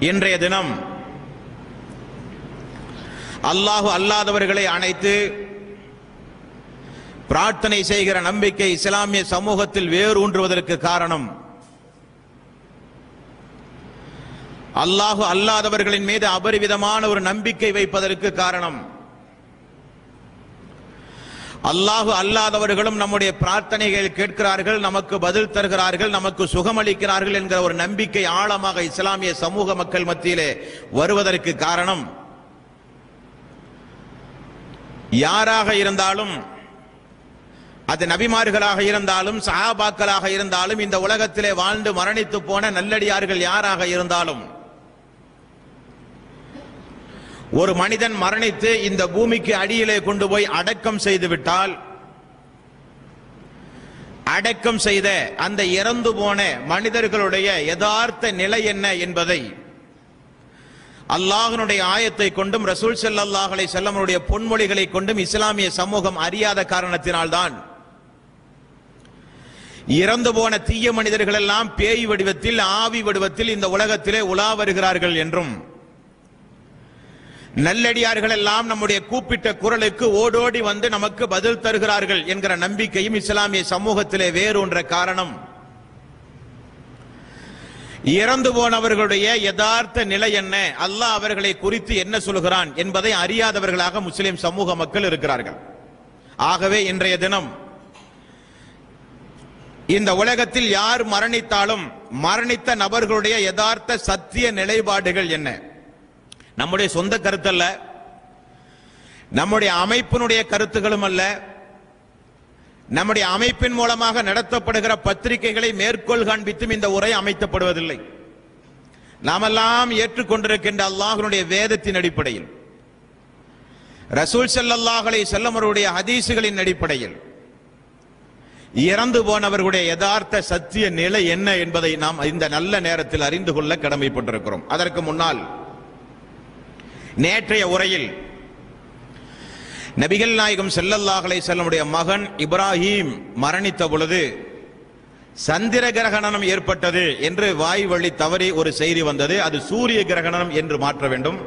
இன்றைய தினம் அல்லாஹ் அல்லாதவர்களை அழைத்து பிரார்த்தனை செய்கிற நம்பிக்கை இஸ்லாமிய சமூகத்தில் வேரூன்றுவதற்கு காரணம், அல்லாஹ் அல்லாதவர்களின் மீது அபரிவிதமான ஒரு நம்பிக்கை வைப்பதற்கு காரணம், அல்லாஹ் அல்லாதவர்களும் நம்முடைய பிரார்த்தனைகள் கேட்கிறார்கள், நமக்கு பதில் தருகிறார்கள், நமக்கு சுகமளிக்கிறார்கள் என்கிற ஒரு நம்பிக்கை ஆழமாக இஸ்லாமிய சமூக மக்கள் மத்தியிலே வருவதற்கு காரணம், யாராக இருந்தாலும், அது நபிமார்களாக இருந்தாலும் சஹாபாக்களாக இருந்தாலும், இந்த உலகத்திலே வாழ்ந்து மரணித்து போன நல்லடியார்கள் யாராக இருந்தாலும், ஒரு மனிதன் மரணித்து இந்த பூமிக்கு அடியிலே கொண்டு போய் அடக்கம் செய்து விட்டால், அடக்கம் செய்த அந்த இறந்து போன மனிதர்களுடைய யதார்த்த நிலை என்ன என்பதை அல்லாஹ்வுடைய ஆயத்தை கொண்டும் ரசூல் ஸல்லல்லாஹு அலைஹி வஸல்லமுடைய பொன்மொழிகளை கொண்டும் இஸ்லாமிய சமூகம் அறியாத காரணத்தினால்தான் இறந்து போன தீய மனிதர்கள் எல்லாம் பேய் வடிவத்தில், ஆவி வடிவத்தில் இந்த உலகத்திலே உலா வருகிறார்கள் என்றும், நல்லடியார்கள் எல்லாம் நம்முடைய கூப்பிட்ட குரலுக்கு ஓடோடி வந்து நமக்கு பதில் தருகிறார்கள் என்கிற நம்பிக்கையும் இஸ்லாமிய சமூகத்திலே வேறொன்ற காரணம், இறந்து போனவர்களுடைய யதார்த்த நிலை என்ன, அல்லாஹ் அவர்களை குறித்து என்ன சொல்கிறான் என்பதை அறியாதவர்களாக முஸ்லிம் சமூக மக்கள் இருக்கிறார்கள். ஆகவே இன்றைய தினம் இந்த உலகத்தில் யார் மரணித்தாலும் மரணித்த நபர்களுடைய யதார்த்த சத்திய நிலைப்பாடுகள் என்ன, நம்முடைய சொந்த கருத்தல்ல, நம்முடைய அமைப்பினுடைய கருத்துகளும் அல்ல, நம்முடைய அமைப்பின் மூலமாக நடத்தப்படுகிற பத்திரிகைகளை மேற்கோள் காண்பித்தும் இந்த உரை அமைக்கப்படுவதில்லை. நாமெல்லாம் ஏற்றுக்கொண்டிருக்கின்ற அல்லாஹ்வுடைய வேதத்தின் அடிப்படையில், ரசூல் ஸல்லல்லாஹு அலைஹி வஸல்லம் அவருடைய ஹதீசுகளின் அடிப்படையில் இறந்து போனவர்களுடைய யதார்த்த சத்திய நிலை என்ன என்பதை நாம் இந்த நல்ல நேரத்தில் அறிந்து கொள்ள கடமைப்பட்டிருக்கிறோம். அதற்கு முன்னால் நேற்றைய உரையில் நபிகள் நாயகம் ஸல்லல்லாஹு அலைஹி வஸல்லமுடைய மகன் இப்ராஹிம் மரணித்த பொழுது சந்திர கிரகணம் ஏற்பட்டது என்று வாய் வழி தவறி ஒரு செய்தி வந்தது. அது சூரிய கிரகணம் என்று மாற்ற வேண்டும்.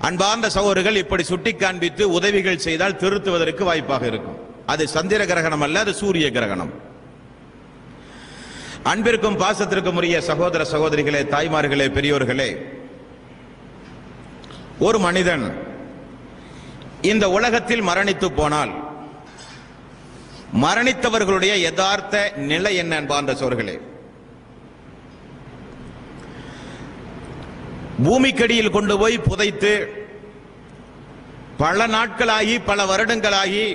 அன்பார்ந்த சகோதரர்கள், இப்படி சுட்டி காண்பித்து உதவிகள் செய்தால் திருத்துவதற்கு வாய்ப்பாக இருக்கும். அது சந்திர கிரகணம் அல்ல, அது சூரிய கிரகணம். அன்பிற்கும் பாசத்திற்கும் உரிய சகோதர சகோதரிகளே, தாய்மார்களே, பெரியோர்களே, ஒரு மனிதன் இந்த உலகத்தில் மரணித்து போனால் மரணித்தவர்களுடைய யதார்த்த நிலை என்ன அன்பார்ந்த சகோதரர்களே? பூமிக்கடியில் கொண்டு போய் புதைத்து பல நாட்களாகி பல வருடங்களாகி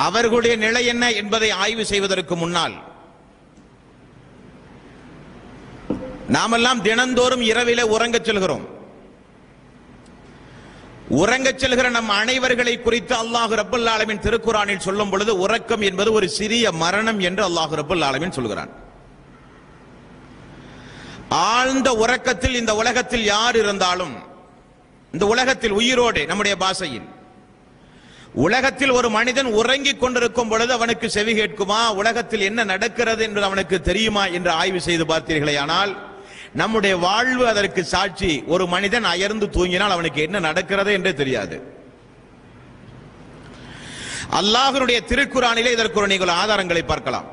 அவர்களுடைய நிலை என்ன என்பதை ஆய்வு செய்வதற்கு முன்னால் நாமெல்லாம் தினந்தோறும் இரவிலே உறங்கச் செல்கிறோம். உறங்கச் செல்கிற நம் அனைவர்களை குறித்து அல்லாஹ் ரப்பல் ஆலமீன் திருக்குர்ஆனில் சொல்லும் பொழுது உறக்கம் என்பது ஒரு சிறிய மரணம் என்று அல்லாஹ் ரப்பல் ஆலமீன் சொல்கிறான். ஆழ்ந்த உறக்கத்தில் இந்த உலகத்தில் யார் இருந்தாலும், இந்த உலகத்தில் உயிரோடு, நம்முடைய பாஷையில் உலகத்தில் ஒரு மனிதன் உறங்கிக் கொண்டிருக்கும் பொழுது அவனுக்கு செவி கேட்குமா, உலகத்தில் என்ன நடக்கிறது என்று அவனுக்கு தெரியுமா என்று ஆய்வு செய்து பார்த்தீர்களே ஆனால் நம்முடைய வாழ்வு அதற்கு சாட்சி. ஒரு மனிதன் அயர்ந்து தூங்கினால் அவனுக்கு என்ன நடக்கிறது என்றே தெரியாது. அல்லாஹ்வுடைய திருக்குர்ஆனிலே இதற்கு நீங்கள் ஆதாரங்களை பார்க்கலாம்.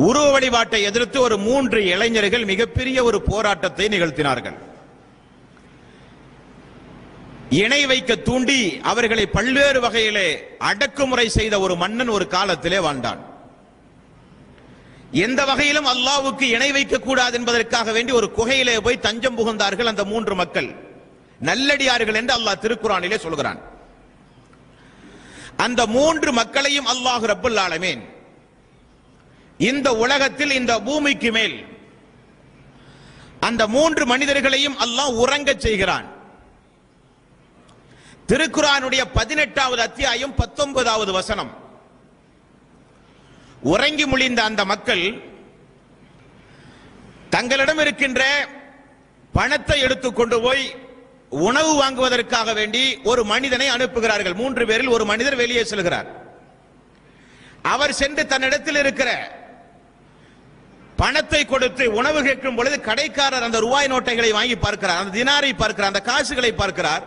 உருவ வழிபாட்டை எதிர்த்து ஒரு 3 இளைஞர்கள் மிகப்பெரிய ஒரு போராட்டத்தை நிகழ்த்தினார்கள். இணை வைக்க தூண்டி அவர்களை பல்வேறு வகையிலே அடக்குமுறை செய்த ஒரு மன்னன் ஒரு காலத்திலே வாழ்ந்தான். எந்த வகையிலும் அல்லாஹ்வுக்கு இணை வைக்க கூடாது என்பதற்காக வேண்டி ஒரு குகையிலே போய் தஞ்சம் புகுந்தார்கள் அந்த 3 மக்கள், நல்லடியார்கள் என்று அல்லாஹ் திருக்குர்ஆனிலே சொல்கிறான். அந்த 3 மக்களையும் அல்லாஹ் ரப்பல் ஆலமீன் இந்த உலகத்தில், இந்த பூமிக்கு மேல் அந்த 3 மனிதர்களையும் அல்லாஹ் உறங்கச் செய்கிறான். திருக்குர்ஆனுடைய 18வது அத்தியாயம் 19வது வசனம். உறங்கி முழிந்த அந்த மக்கள் தங்களிடம் இருக்கின்ற பணத்தை எடுத்துக்கொண்டு போய் உணவு வாங்குவதற்காக வேண்டி ஒரு மனிதனை அனுப்புகிறார்கள். 3 பேரில் ஒரு மனிதர் வெளியே செல்கிறார். அவர் சென்று தன்னிடத்தில் இருக்கிற பணத்தை கொடுத்து உணவு கேட்கும் பொழுது கடைக்காரர் அந்த ரூபாய் நோட்டைகளை வாங்கி பார்க்கிறார், அந்த தினாரை பார்க்கிறார், அந்த காசுகளை பார்க்கிறார்.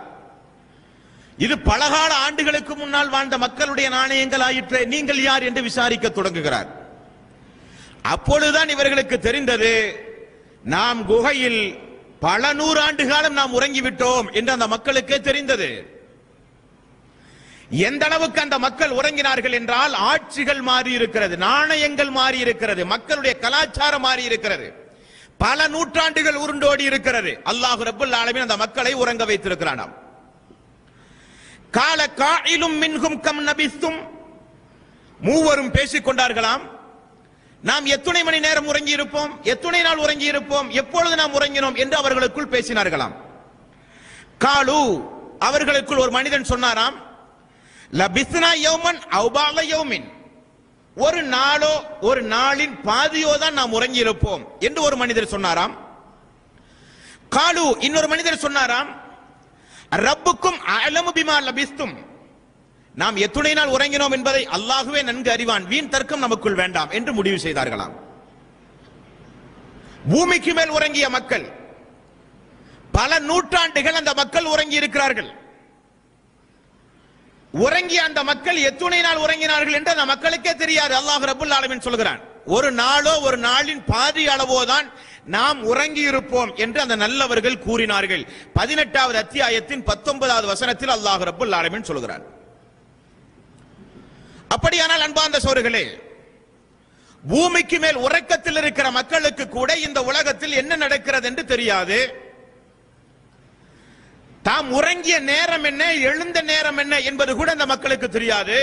இது பலகால ஆண்டுகளுக்கு முன்னால் வாழ்ந்த மக்களுடைய நாணயங்கள் ஆயிற்று, நீங்கள் யார் என்று விசாரிக்க தொடங்குகிறார். அப்பொழுதுதான் இவர்களுக்கு தெரிந்தது, நாம் குகையில் பல நூறாண்டு காலம் நாம் உறங்கிவிட்டோம் என்று அந்த மக்களுக்கே தெரிந்தது. எந்த அளவுக்கு அந்த மக்கள் உறங்கினார்கள் என்றால், ஆட்சிகள் மாறி இருக்கிறது, நாணயங்கள் மாறி இருக்கிறது, மக்களுடைய கலாச்சாரம் மாறி இருக்கிறது, பல நூற்றாண்டுகள் உருண்டோடி இருக்கிறது. அல்லாஹ் ரப்பல் ஆலமீன் அந்த மக்களை உறங்க வைத்திருக்கிறானாம். கால காயிலும் மின்ஹும் கம் நபிஸ்தும், மூவரும் பேசிக் கொண்டார்களாம், நாம் எத்தனை மணி நேரம் உறங்கி இருப்போம், எத்தனை நாள் உறங்கி இருப்போம், எப்பொழுது நாம் உறங்கினோம் என்று அவர்களுக்குள் பேசினார்களாம். காலு, அவர்களுக்குள் ஒரு மனிதன் சொன்னாராம், லபிஸ்னா யௌமன் அவ் பஅத யௌமின், ஒரு நாளோ ஒரு நாளின் பாதியோ தான் நாம் உறங்கி இருப்போம் என்று ஒரு மனிதர் சொன்னாராம். காலு, இன்னொரு மனிதர் சொன்னாராம், ரப்புக்கும் அலமு பிமா லபிஸ்தும், நாம் எத்துணை நாள் உறங்கினோம் என்பதை அல்லாஹ்வே நன்கு அறிவான், வீண் தர்க்கம் நமக்குள் வேண்டாம் என்று முடிவு செய்தார்களாம். பூமிக்கு மேல் உறங்கிய மக்கள், பல நூற்றாண்டுகள் அந்த மக்கள் உறங்கி இருக்கிறார்கள். உறங்கிய அந்த மக்கள் எத்துணை நாள் உறங்கினார்கள் என்று அந்த மக்களுக்கே தெரியாது. அல்லாஹ் ரப்பல் ஆலமீன் சொல்கிறான், ஒரு நாளோ ஒரு நாளின் பாதி அளவோதான் நாம் உறங்கி இருப்போம் என்று அந்த நல்லவர்கள் கூறினார்கள். 18வது அத்தியாயத்தின் 19வது வசனத்தில் அல்லாஹ் ரப்பல் ஆலமீன் சொல்கிறான். அப்படியானால் அன்பார்ந்த சகோதரர்களே, பூமிக்கு மேல் உறக்கத்தில் இருக்கிற மக்களுக்கு கூட இந்த உலகத்தில் என்ன நடக்கிறது என்று தெரியாது. தாம் உறங்கிய நேரம் என்ன, எழுந்த நேரம் என்ன என்பது கூட அந்த மக்களுக்கு தெரியாது.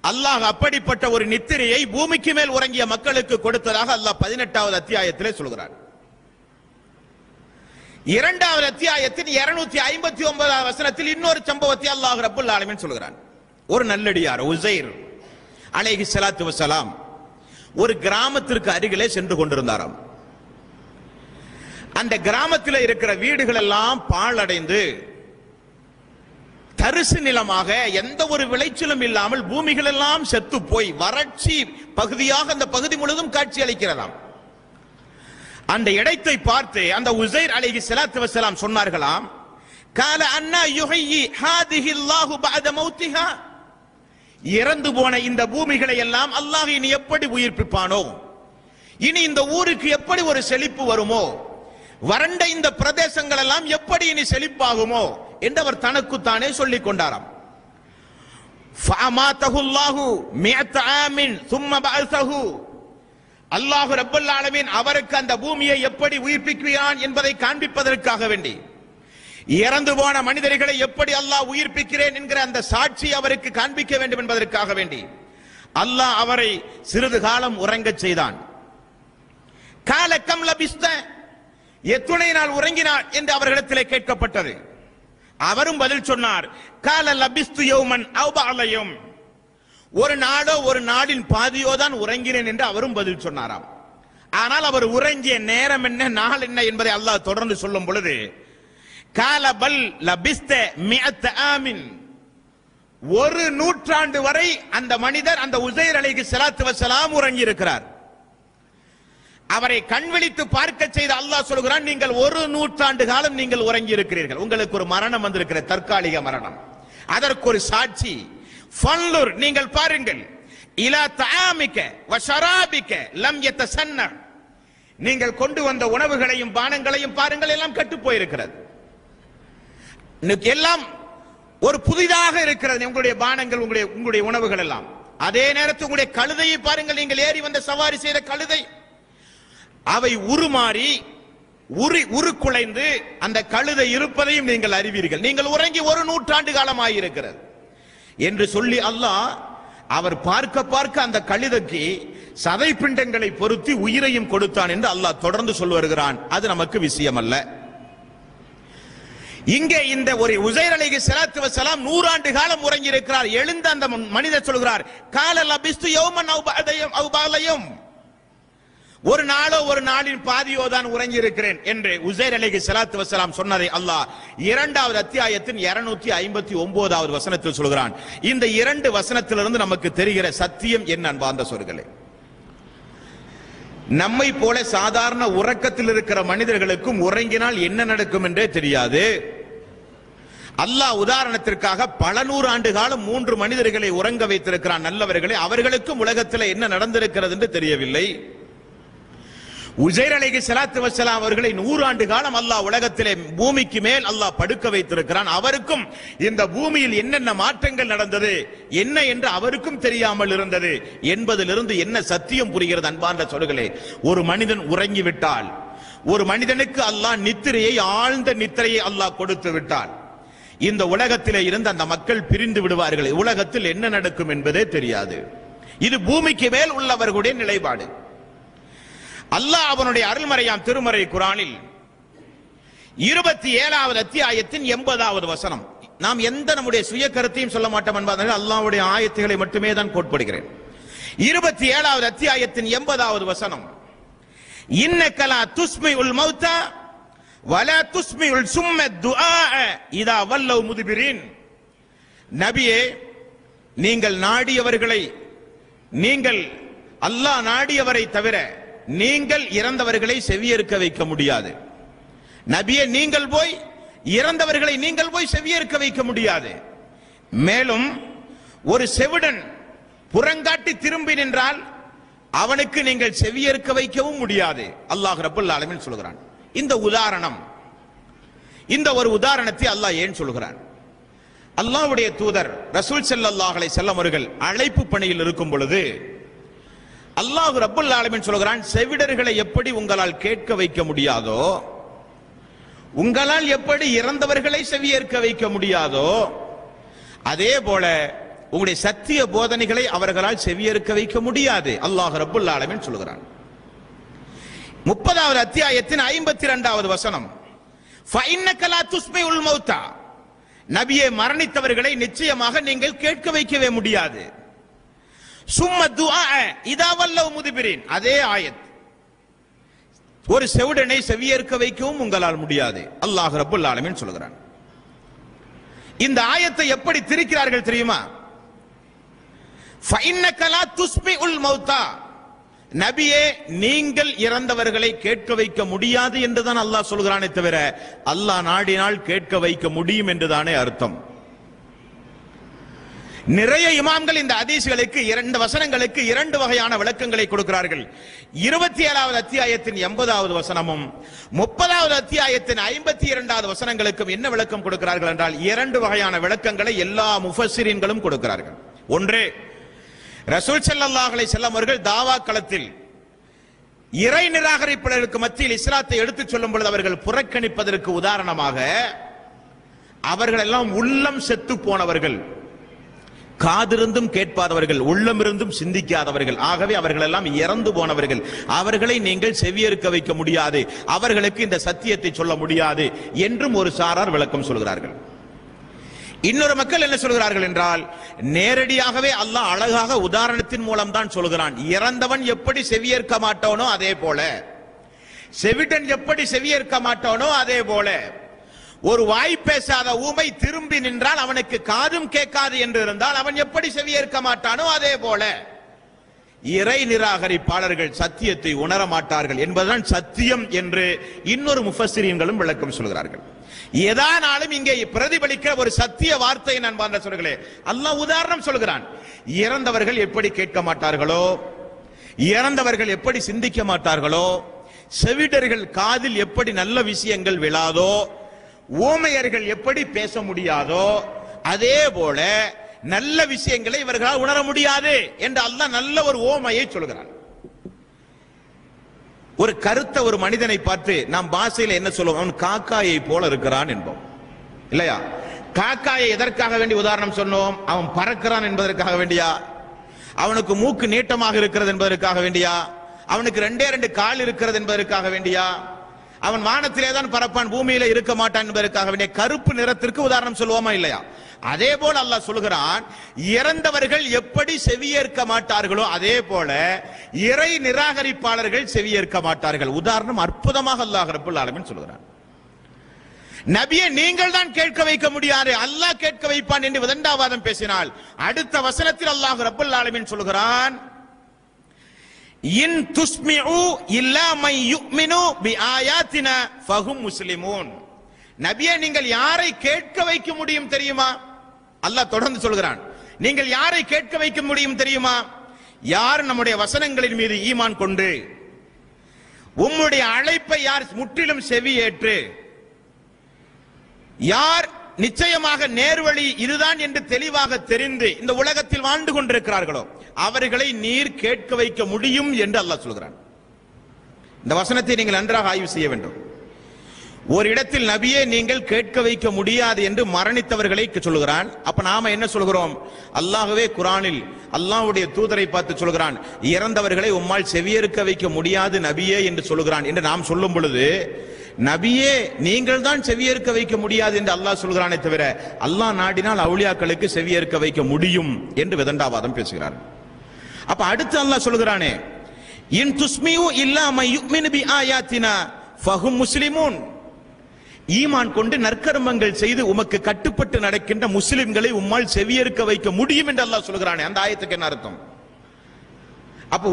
அல்லாஹ் அப்படிப்பட்ட ஒரு நித்திரையை பூமிக்கு மேல் உறங்கிய மக்களுக்கு கொடுத்ததாக அல்லாஹ் 18வது அத்தியாயத்திலே சொல்கிறார். 2வது அத்தியாயத்தின் 259வது வசனத்தில் இன்னொரு சம்பவத்தை அல்லாஹ் ரப்பல் ஆலமீன் சொல்கிறான். ஒரு நல்லடியார் உஸைர் அலைஹிஸ்ஸலாத்து வஸலாம் ஒரு கிராமத்திற்கு அருகிலே சென்று கொண்டிருந்தாராம். அந்த கிராமத்தில் இருக்கிற வீடுகள் எல்லாம் பாழடைந்து தரிசு நிலமாக, எந்த ஒரு விளைச்சலும் இல்லாமல் பூமிகள் எல்லாம் செத்து போய் வறட்சி பகுதியாக அந்த பகுதி முழுவதும் காட்சி அளிக்கிறதாம். அந்த இடத்தை பார்த்து அந்த உஸைர் அலைஹிஸ்ஸலாத்து வஸலாம் சொன்னார்களாம், கால அன்னா யுஹ்யி ஹாதிஹி அல்லாஹு பஅத மௌத்திஹா, இறந்து போன இந்த பூமிகளை எல்லாம் அல்லாஹ் இனி எப்படி உயிர்ப்பிப்பானோ, இனி இந்த ஊருக்கு எப்படி ஒரு செழிப்பு வருமோ, வறண்ட இந்த பிரதேசங்கள் எல்லாம் எப்படி இனி செழிப்பாகுமோ என்று அவர் தனக்குத்தானே சொல்லிக் கொண்டாராம். ஃபஅமாதஹு அல்லாஹு மிஅத ஆமின் ثم பஅஸஹு, அல்லாஹ் ரப்பல் ஆலமீன் அவருக்கு அந்த பூமியை எப்படி உயிர்ப்பிக்கிறான் என்பதை காண்பிப்பதற்காக வேண்டி, இறந்து போன மனிதர்களை எப்படி அல்லாஹ் உயிர்ப்பிக்கிறேன் என்கிற அந்த சாட்சி அவருக்கு காண்பிக்க வேண்டும் என்பதற்காக வேண்டி அல்லாஹ் அவரை சிறிது காலம் உறங்கச் செய்தான். கால கம் லபிஸ்த, எத்துணை நாள் உறங்கினார் என்று அவர்களிடத்திலே கேட்கப்பட்டது. அவரும் பதில் சொன்னார், கால லபிஸ்து யௌமன் அவ் பஅத யௌம், ஒரு நாளோ ஒரு நாளின் பாதியோ தான் உறங்கினேன் என்று அவரும் பதில் சொன்னாராம். ஆனால் அவர் உறங்கிய நேரம் என்ன, நாள் என்ன என்பதை அல்லாஹ் தொடர்ந்து சொல்லும் பொழுது, கால பல் லபிஸ்த மிஅத ஆமின், ஒரு நூற்றாண்டு வரை அந்த மனிதர், அந்த உஸைர் அலைஹிஸ்ஸலாத்து வஸலாம் உறங்கி இருக்கிறார். அவரை கண்விழித்து பார்க்க செய்த அல்லாஹ் சொல்கிறான், நீங்கள் ஒரு நூற்றாண்டு காலம் நீங்கள் உறங்கி இருக்கிறீர்கள், உங்களுக்கு ஒரு மரணம் வந்திருக்கிற, தற்காலிக மரணம், அதற்கு ஒரு சாட்சி. ஃபன்லுர், நீங்கள் பாருங்கள், இலா தஆமிக வ ஷராபிக லம் யதசன்ன, நீங்கள் கொண்டு வந்த உணவுகளையும் பானங்களையும் பாருங்கள், எல்லாம் கெட்டு போயிருக்கிறது, எல்லாம் ஒரு புதிதாக இருக்கிறது உங்களுடைய பானங்கள், உங்களுடைய உணவுகள் எல்லாம். அதே நேரத்தில் உங்களுடைய கழுதையை பாருங்கள், நீங்கள் ஏறி வந்த சவாரி செய்த கழுதை, அவை உருமாறி உருக்குலைந்து அந்த கழுதை இருப்பதையும் நீங்கள் அறிவீர்கள், நீங்கள் உறங்கி ஒரு நூற்றாண்டு காலமாக இருக்கிறது என்று சொல்லி அல்லாஹ் அவர் பார்க்க பார்க்க அந்த கழுதைக்கு சதை பிண்டங்களை பொருத்தி உயிரையும் கொடுத்தான் என்று அல்லாஹ் தொடர்ந்து சொல்லி வருகிறான். அது நமக்கு விஷயம் அல்ல. இங்கே இந்த ஒரு உஸைர் அலைஹிஸ்ஸலாத்து வஸலாம் 100 ஆண்டு காலம் உறங்கி இருக்கிறார். எழுந்த அந்த மனிதர் சொல்கிறார், கால லபிஸ்து யௌமன் அவ் பஅத யௌம், ஒரு நாளோ ஒரு நாளின் பாதியோ தான் உறங்கி இருக்கிறேன் என்று உஸைர் அலைஹிஸ்ஸலாத்து வஸலாம் சொன்னதை அல்லாஹ் 2வது அத்தியாயத்தின் 259வது வசனத்தில் சொல்கிறான். இந்த 2 வசனத்திலிருந்து நமக்கு தெரிகிற சத்தியம் என்ன அன்பார்ந்த சகோதரர்களே, நம்மை போல சாதாரண உறக்கத்தில் இருக்கிற மனிதர்களுக்கும் உறங்கினால் என்ன நடக்கும் என்றே தெரியாது. அல்லாஹ் உதாரணத்திற்காக பல நூறு ஆண்டு காலம் 3 மனிதர்களை உறங்க வைத்திருக்கிறான், நல்லவர்களை. அவர்களுக்கும் உலகத்தில் என்ன நடந்திருக்கிறது என்று தெரியவில்லை. உஸைர் அலைஹிஸ்ஸலாத்து வஸ்ஸலாம் அவர்களை 100 ஆண்டு காலம் அல்லாஹ் உலகத்திலே பூமிக்கு மேல் அல்லாஹ் படுக்க வைத்திருக்கிறான். அவருக்கும் இந்த பூமியில் என்னென்ன மாற்றங்கள் நடந்தது என்ன என்று அவருக்கும் தெரியாமல் இருந்தது என்பதிலிருந்து என்ன சத்தியம் புரிகிறது அன்பார்ந்த சொல்களே? ஒரு மனிதன் உறங்கிவிட்டால், ஒரு மனிதனுக்கு அல்லாஹ் நித்திரையை, ஆழ்ந்த நித்திரையை அல்லாஹ் கொடுத்து விட்டால், இந்த உலகத்திலே இருந்து அந்த மக்கள் பிரிந்து விடுவார்கள். உலகத்தில் என்ன நடக்கும் என்பதே தெரியாது. இது பூமிக்கு மேல் உள்ளவர்களுடைய நிலைப்பாடு. அல்லாஹ் அவனுடைய அருள்மறையாம் திருமறை குர்ஆனில் 27வது அத்தியாயத்தின் 80வது வசனம். நாம் எந்த நம்முடைய சுய கருத்தையும் சொல்ல மாட்டோம் என்பதால் அல்லாஹ்வுடைய ஆயத்துகளை மட்டுமே தான் கோட்படுகிறேன். 27வது அத்தியாயத்தின் 80வது வசனம், இன்னக லா துஸ்மிஉல் மௌதா வலா துஸ்மிஉல் சும்ம துஆ இதா வல்லவ் முத்பிரின். நபியே, நீங்கள் நாடியவர்களை, நீங்கள் அல்லாஹ் நாடியவரை தவிர நீங்கள் இறந்தவர்களை செவியேற்க வைக்க முடியாது. நபியே, நீங்கள் போய் இறந்தவர்களை நீங்கள் போய் செவியேற்க வைக்க முடியாது. மேலும் ஒரு செவிடன் புறங்காட்டி திரும்பி நின்றால் அவனுக்கு நீங்கள் செவியேற்க வைக்கவும் முடியாது. அல்லாஹ் ரப்பல் ஆலமீன் சொல்கிறான். இந்த உதாரணம், இந்த ஒரு உதாரணத்தை அல்லாஹ் ஏன் சொல்கிறான்? அல்லாஹ்வுடைய தூதர் ரசூல் ஸல்லல்லாஹு அலைஹி வஸல்லம் அவர்கள் அழைப்பு பணியில் இருக்கும் பொழுது அல்லாஹ் ரப்பல் ஆலமீன் சொல்கிறான், செவிடர்களை எப்படி உங்களால் கேட்க வைக்க முடியாதோ, உங்களால் எப்படி இறந்தவர்களை செவியேற்க வைக்க முடியாதோ, அதே போல உங்களுடைய சத்திய போதனைகளை அவர்களால் செவியேற்க வைக்க முடியாது. அல்லாஹ் ரப்பல் ஆலமீன் சொல்கிறான். 30வது அத்தியாயத்தின் 52வது வசனம், ஃபஇன்னக லா துஸ்மிஉல் மௌதா. நபியே, மரணித்தவர்களை நிச்சயமாக நீங்கள் கேட்க வைக்கவே முடியாது. சும்ம துஆ இதா வல்லவ் முத்பிரின். அதே ஆயத், ஒரு செவிடனை செவியேற்க வைக்கவும் உங்களால் முடியாது. அல்லாஹ் ரப்பல் ஆலமீன் சொல்கிறான். இந்த ஆயத்தை எப்படி திரிக்கிறார்கள் தெரியுமா? ஃபஇன்னக லா துஸ்மிஉல் மௌதா. நபியே, நீங்கள் இறந்தவர்களை கேட்க வைக்க முடியாது என்றுதான் அல்லாஹ் சொல்கிறானே தவிர அல்லாஹ் நாடினால் கேட்க வைக்க முடியும் என்றுதானே அர்த்தம். நிறைய இமாம்கள் இந்த ஹதீஸ்களுக்கு 2 வசனங்களுக்கு 2 வகையான விளக்கங்களை கொடுக்கிறார்கள். 27வது அத்தியாயத்தின் 80வது வசனமும் 30வது அத்தியாயத்தின் 52வது வசனங்களுக்கும் என்ன விளக்கம் கொடுக்கிறார்கள் என்றால் 2 வகையான விளக்கங்களை எல்லா முஃபஸ்ஸிரீன்களும் கொடுக்கிறார்கள். ஒன்று, ரசூல் ஸல்லல்லாஹு அலைஹி வஸல்லம் அவர்கள் தாவா களத்தில் இறை நிராகரிப்பாளர்களுக்கு மத்தியில் இஸ்லாத்தை எடுத்துச் சொல்லும் பொழுது அவர்கள் புறக்கணிப்பதற்கு உதாரணமாக அவர்கள் எல்லாம் உள்ளம் செத்து போனவர்கள், காதிருந்தும் கேட்பாதவர்கள், உள்ளமிருந்தும் சிந்திக்காதவர்கள், ஆகவே அவர்கள் எல்லாம் இறந்து போனவர்கள், அவர்களை நீங்கள் செவியேற்க வைக்க முடியாது, அவர்களுக்கு இந்த சத்தியத்தை சொல்ல முடியாது என்றும் ஒரு சாரார் விளக்கம் சொல்கிறார்கள். இன்னொரு மக்கள் என்ன சொல்கிறார்கள் என்றால், நேரடியாகவே அல்லாஹ் அழகாக உதாரணத்தின் மூலம் தான் சொல்கிறான். இறந்தவன் எப்படி செவியேற்க மாட்டானோ அதே போல, செவிடன் எப்படி செவியேற்க மாட்டானோ அதே போல, ஒரு வாய் பேசாத ஊமை திரும்பி நின்றால் அவனுக்கு காதும் கேட்காது என்று இருந்தால் அவன் எப்படி செவியேற்க மாட்டானோ அதே போல இறை நிராகரிப்பாளர்கள் சத்தியத்தை உணர மாட்டார்கள் என்பதுதான் சத்தியம் என்று இன்னொரு முஃபஸ்ஸிரீன்களும் விளக்கம் சொல்கிறார்கள். எதானாலும் இங்கே பிரதிபலிக்கிற ஒரு சத்திய வார்த்தை நான் சொல்கிறே, அல்லாஹ் உதாரணம் சொல்கிறான். இறந்தவர்கள் எப்படி கேட்க மாட்டார்களோ, இறந்தவர்கள் எப்படி சிந்திக்க மாட்டார்களோ, செவிடர்கள் காதில் எப்படி நல்ல விஷயங்கள் விழாதோ, ஊமையர்கள் எப்படி பேச முடியாதோ, அதே போல நல்ல விஷயங்களை இவர்களால் உணர முடியாது என்று அல்லாஹ் நல்ல ஒரு ஓமையை சொல்கிறான். ஒரு கருத்த ஒரு மனிதனை பார்த்து நாம் பாஷையில் என்ன சொல்லுவோம்? அவன் காக்காயை போல இருக்கிறான் என்போம், இல்லையா? காக்காயை எதற்காக வேண்டி உதாரணம் சொன்னோம்? அவன் பறக்கிறான் என்பதற்காக வேண்டியா? அவனுக்கு மூக்கு நீட்டமாக இருக்கிறது என்பதற்காக வேண்டியா? அவனுக்கு 2 கால் இருக்கிறது என்பதற்காக வேண்டியா? அவன் வானத்திலே தான் பறப்பான், பூமியில இருக்க மாட்டான் என்பதற்காக வேண்டிய கருப்பு நிறத்திற்கு உதாரணம் சொல்லுவோமா இல்லையா? அதே போல அல்லாஹ் சொல்கிறான், இறந்தவர்கள் எப்படி செவியேற்க மாட்டார்களோ அதே போல இறை நிராகரிப்பாளர்கள் செவியேற்க மாட்டார்கள். உதாரணம் அற்புதமாக அல்லாஹ் ரப்பல் ஆலமீன் சொல்கிறான். நபியே, நீங்கள் தான் கேட்க வைக்க முடியாது, அல்லாஹ் கேட்க வைப்பான் என்று விதண்டாவாதம் பேசினால் அடுத்த வசனத்தில் அல்லாஹ் ரப்பல் ஆலமீன் சொல்கிறான், இன் துஸ்மிஉ இல்லா மை யுமினு பிஆயாத்தினா ஃபஹும் முஸ்லிமூன். நபியே, நீங்கள் யாரை கேட்க வைக்க முடியும் தெரியுமா? அல்லாஹ் தொடர்ந்து சொல்கிறான், நீங்கள் யாரை கேட்க வைக்க முடியும் தெரியுமா? யார் நம்முடைய வசனங்களின் மீது ஈமான் கொண்டு உம்முடைய அழைப்பை யார் முற்றிலும் செவியேற்று, யார் நிச்சயமாக நேர்வழி இதுதான் என்று தெளிவாக தெரிந்து இந்த உலகத்தில் வாழ்ந்து கொண்டிருக்கிறார்களோ அவர்களை நீர் கேட்க வைக்க முடியும் என்று அல்லாஹ் சொல்கிறான். இந்த வசனத்தை நீங்கள் நன்றாக ஆய்வு செய்ய வேண்டும். ஒரு இடத்தில் நபியே நீங்கள் கேட்க வைக்க முடியாது என்று மரணித்தவர்களை சொல்கிறான். அப்ப நாம என்ன சொல்கிறோம்? அல்லாஹ்வே குர்ஆனில் அல்லாஹ்வுடைய தூதரை பார்த்து சொல்கிறான், இறந்தவர்களை உம்மால் செவியேற்க வைக்க முடியாது நபியே என்று சொல்கிறான் என்று நாம் சொல்லும் பொழுது, நபியே நீங்கள் தான் செவியேற்க வைக்க முடியாது என்று அல்லாஹ் சொல்கிறானே தவிர அல்லாஹ் நாடினால் அவுலியாக்களுக்கு செவியேற்க வைக்க முடியும் என்று விதண்டாவாதம் பேசுகிறார். அப்ப அடுத்து அல்லாஹ் சொல்கிறானே, இன் துஸ்மிஉ இல்லா மை யுமினு பிஆயாத்தினா ஃபஹும் முஸ்லிமூன். ஈமான் கொண்டு நற்கர்மங்கள் செய்து உமக்கு கட்டுப்பட்டு நடக்கின்ற முஸ்லிம்களை உம்மால் செவியேற்க வைக்க முடியும் என்று அல்லாஹ் சொல்கிறானே, அந்த ஆயத்துக்கு என்ன அர்த்தம்? அப்ப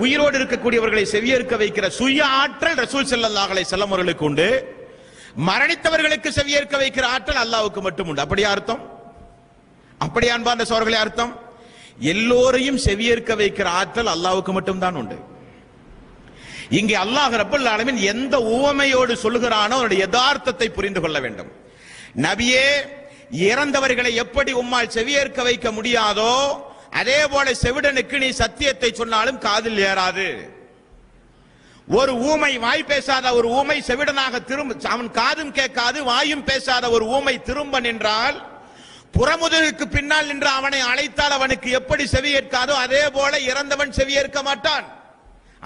உயிரோடு இருக்கக்கூடியவர்களை செவியேற்க வைக்கிற சுய ஆற்றல் ரசூல் ஸல்லல்லாஹு அலைஹி வஸல்லம் அவர்களுக்கு உண்டு. மரணித்தவர்களுக்கு செவியேற்க வைக்கிற ஆற்றல் அல்லாஹ்வுக்கு மட்டும் உண்டு. அப்படியா அர்த்தம்? அப்படியா அன்பார்ந்த சகோதரர்களே அர்த்தம்? எல்லோரையும் செவியேற்க வைக்கிற ஆற்றல் அல்லாஹ்வுக்கு மட்டும் தான் உண்டு. இங்கே அல்லாஹ் ரப்பல் ஆலமீன் எந்த உவமையோடு சொல்கிறானோ அதனுடைய யதார்த்தத்தை புரிந்து கொள்ள வேண்டும். நபியே, இறந்தவர்களை எப்படி உம்மால் செவியேற்க வைக்க முடியாதோ அதே போல செவிடனுக்கு நீ சத்தியத்தை சொன்னாலும் காதில் ஏறாது. ஒரு ஊமை, வாய் பேசாத ஒரு ஊமை செவிடனாக திரும்ப, அவன் காதும் கேட்காது வாயும் பேசாத ஒரு ஊமை திரும்ப நின்றால், புறமுதுகுக்கு பின்னால் நின்று அவனை அழைத்தால் அவனுக்கு எப்படி செவியேற்காதோ அதே போல இறந்தவன் செவியேற்க மாட்டான்.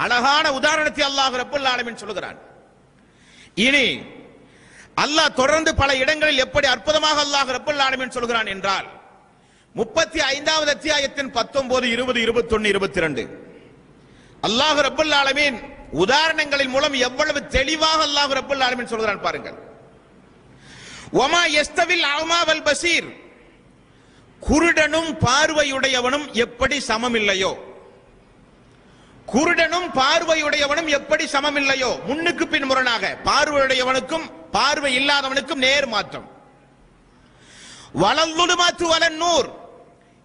அழகான உதாரணத்தை அல்லாஹ் ரப்பல் ஆலமீன் சொல்கிறான். இனி அல்லாஹ் தொடர்ந்து பல இடங்களில் எப்படி அற்புதமாக அல்லாஹ் ரப்பல் ஆலமீன் சொல்கிறான் என்றால், 35வது அத்தியாயத்தின் 19, 20, 21, 22 அல்லாஹ் ரப்பல் ஆலமீன் உதாரணங்களின் மூலம் எவ்வளவு தெளிவாக அல்லாஹ் ரப்பல் ஆலமீன் சொல்கிறான் பாருங்கள். வமா யஸ்தவில் அமா வல் பசீர். குருடனும் பார்வையுடையவனும் எப்படி சமமில்லையோ, குருடனும் பார்வையுடையவனும் எப்படி சமமில்லையோ, முன்னுக்கு பின் முரணாக பார்வையுடையவனுக்கும் பார்வை இல்லாதவனுக்கும் நேர் மாற்றம். வலல்லுலுமாத்து வலன்னூர்.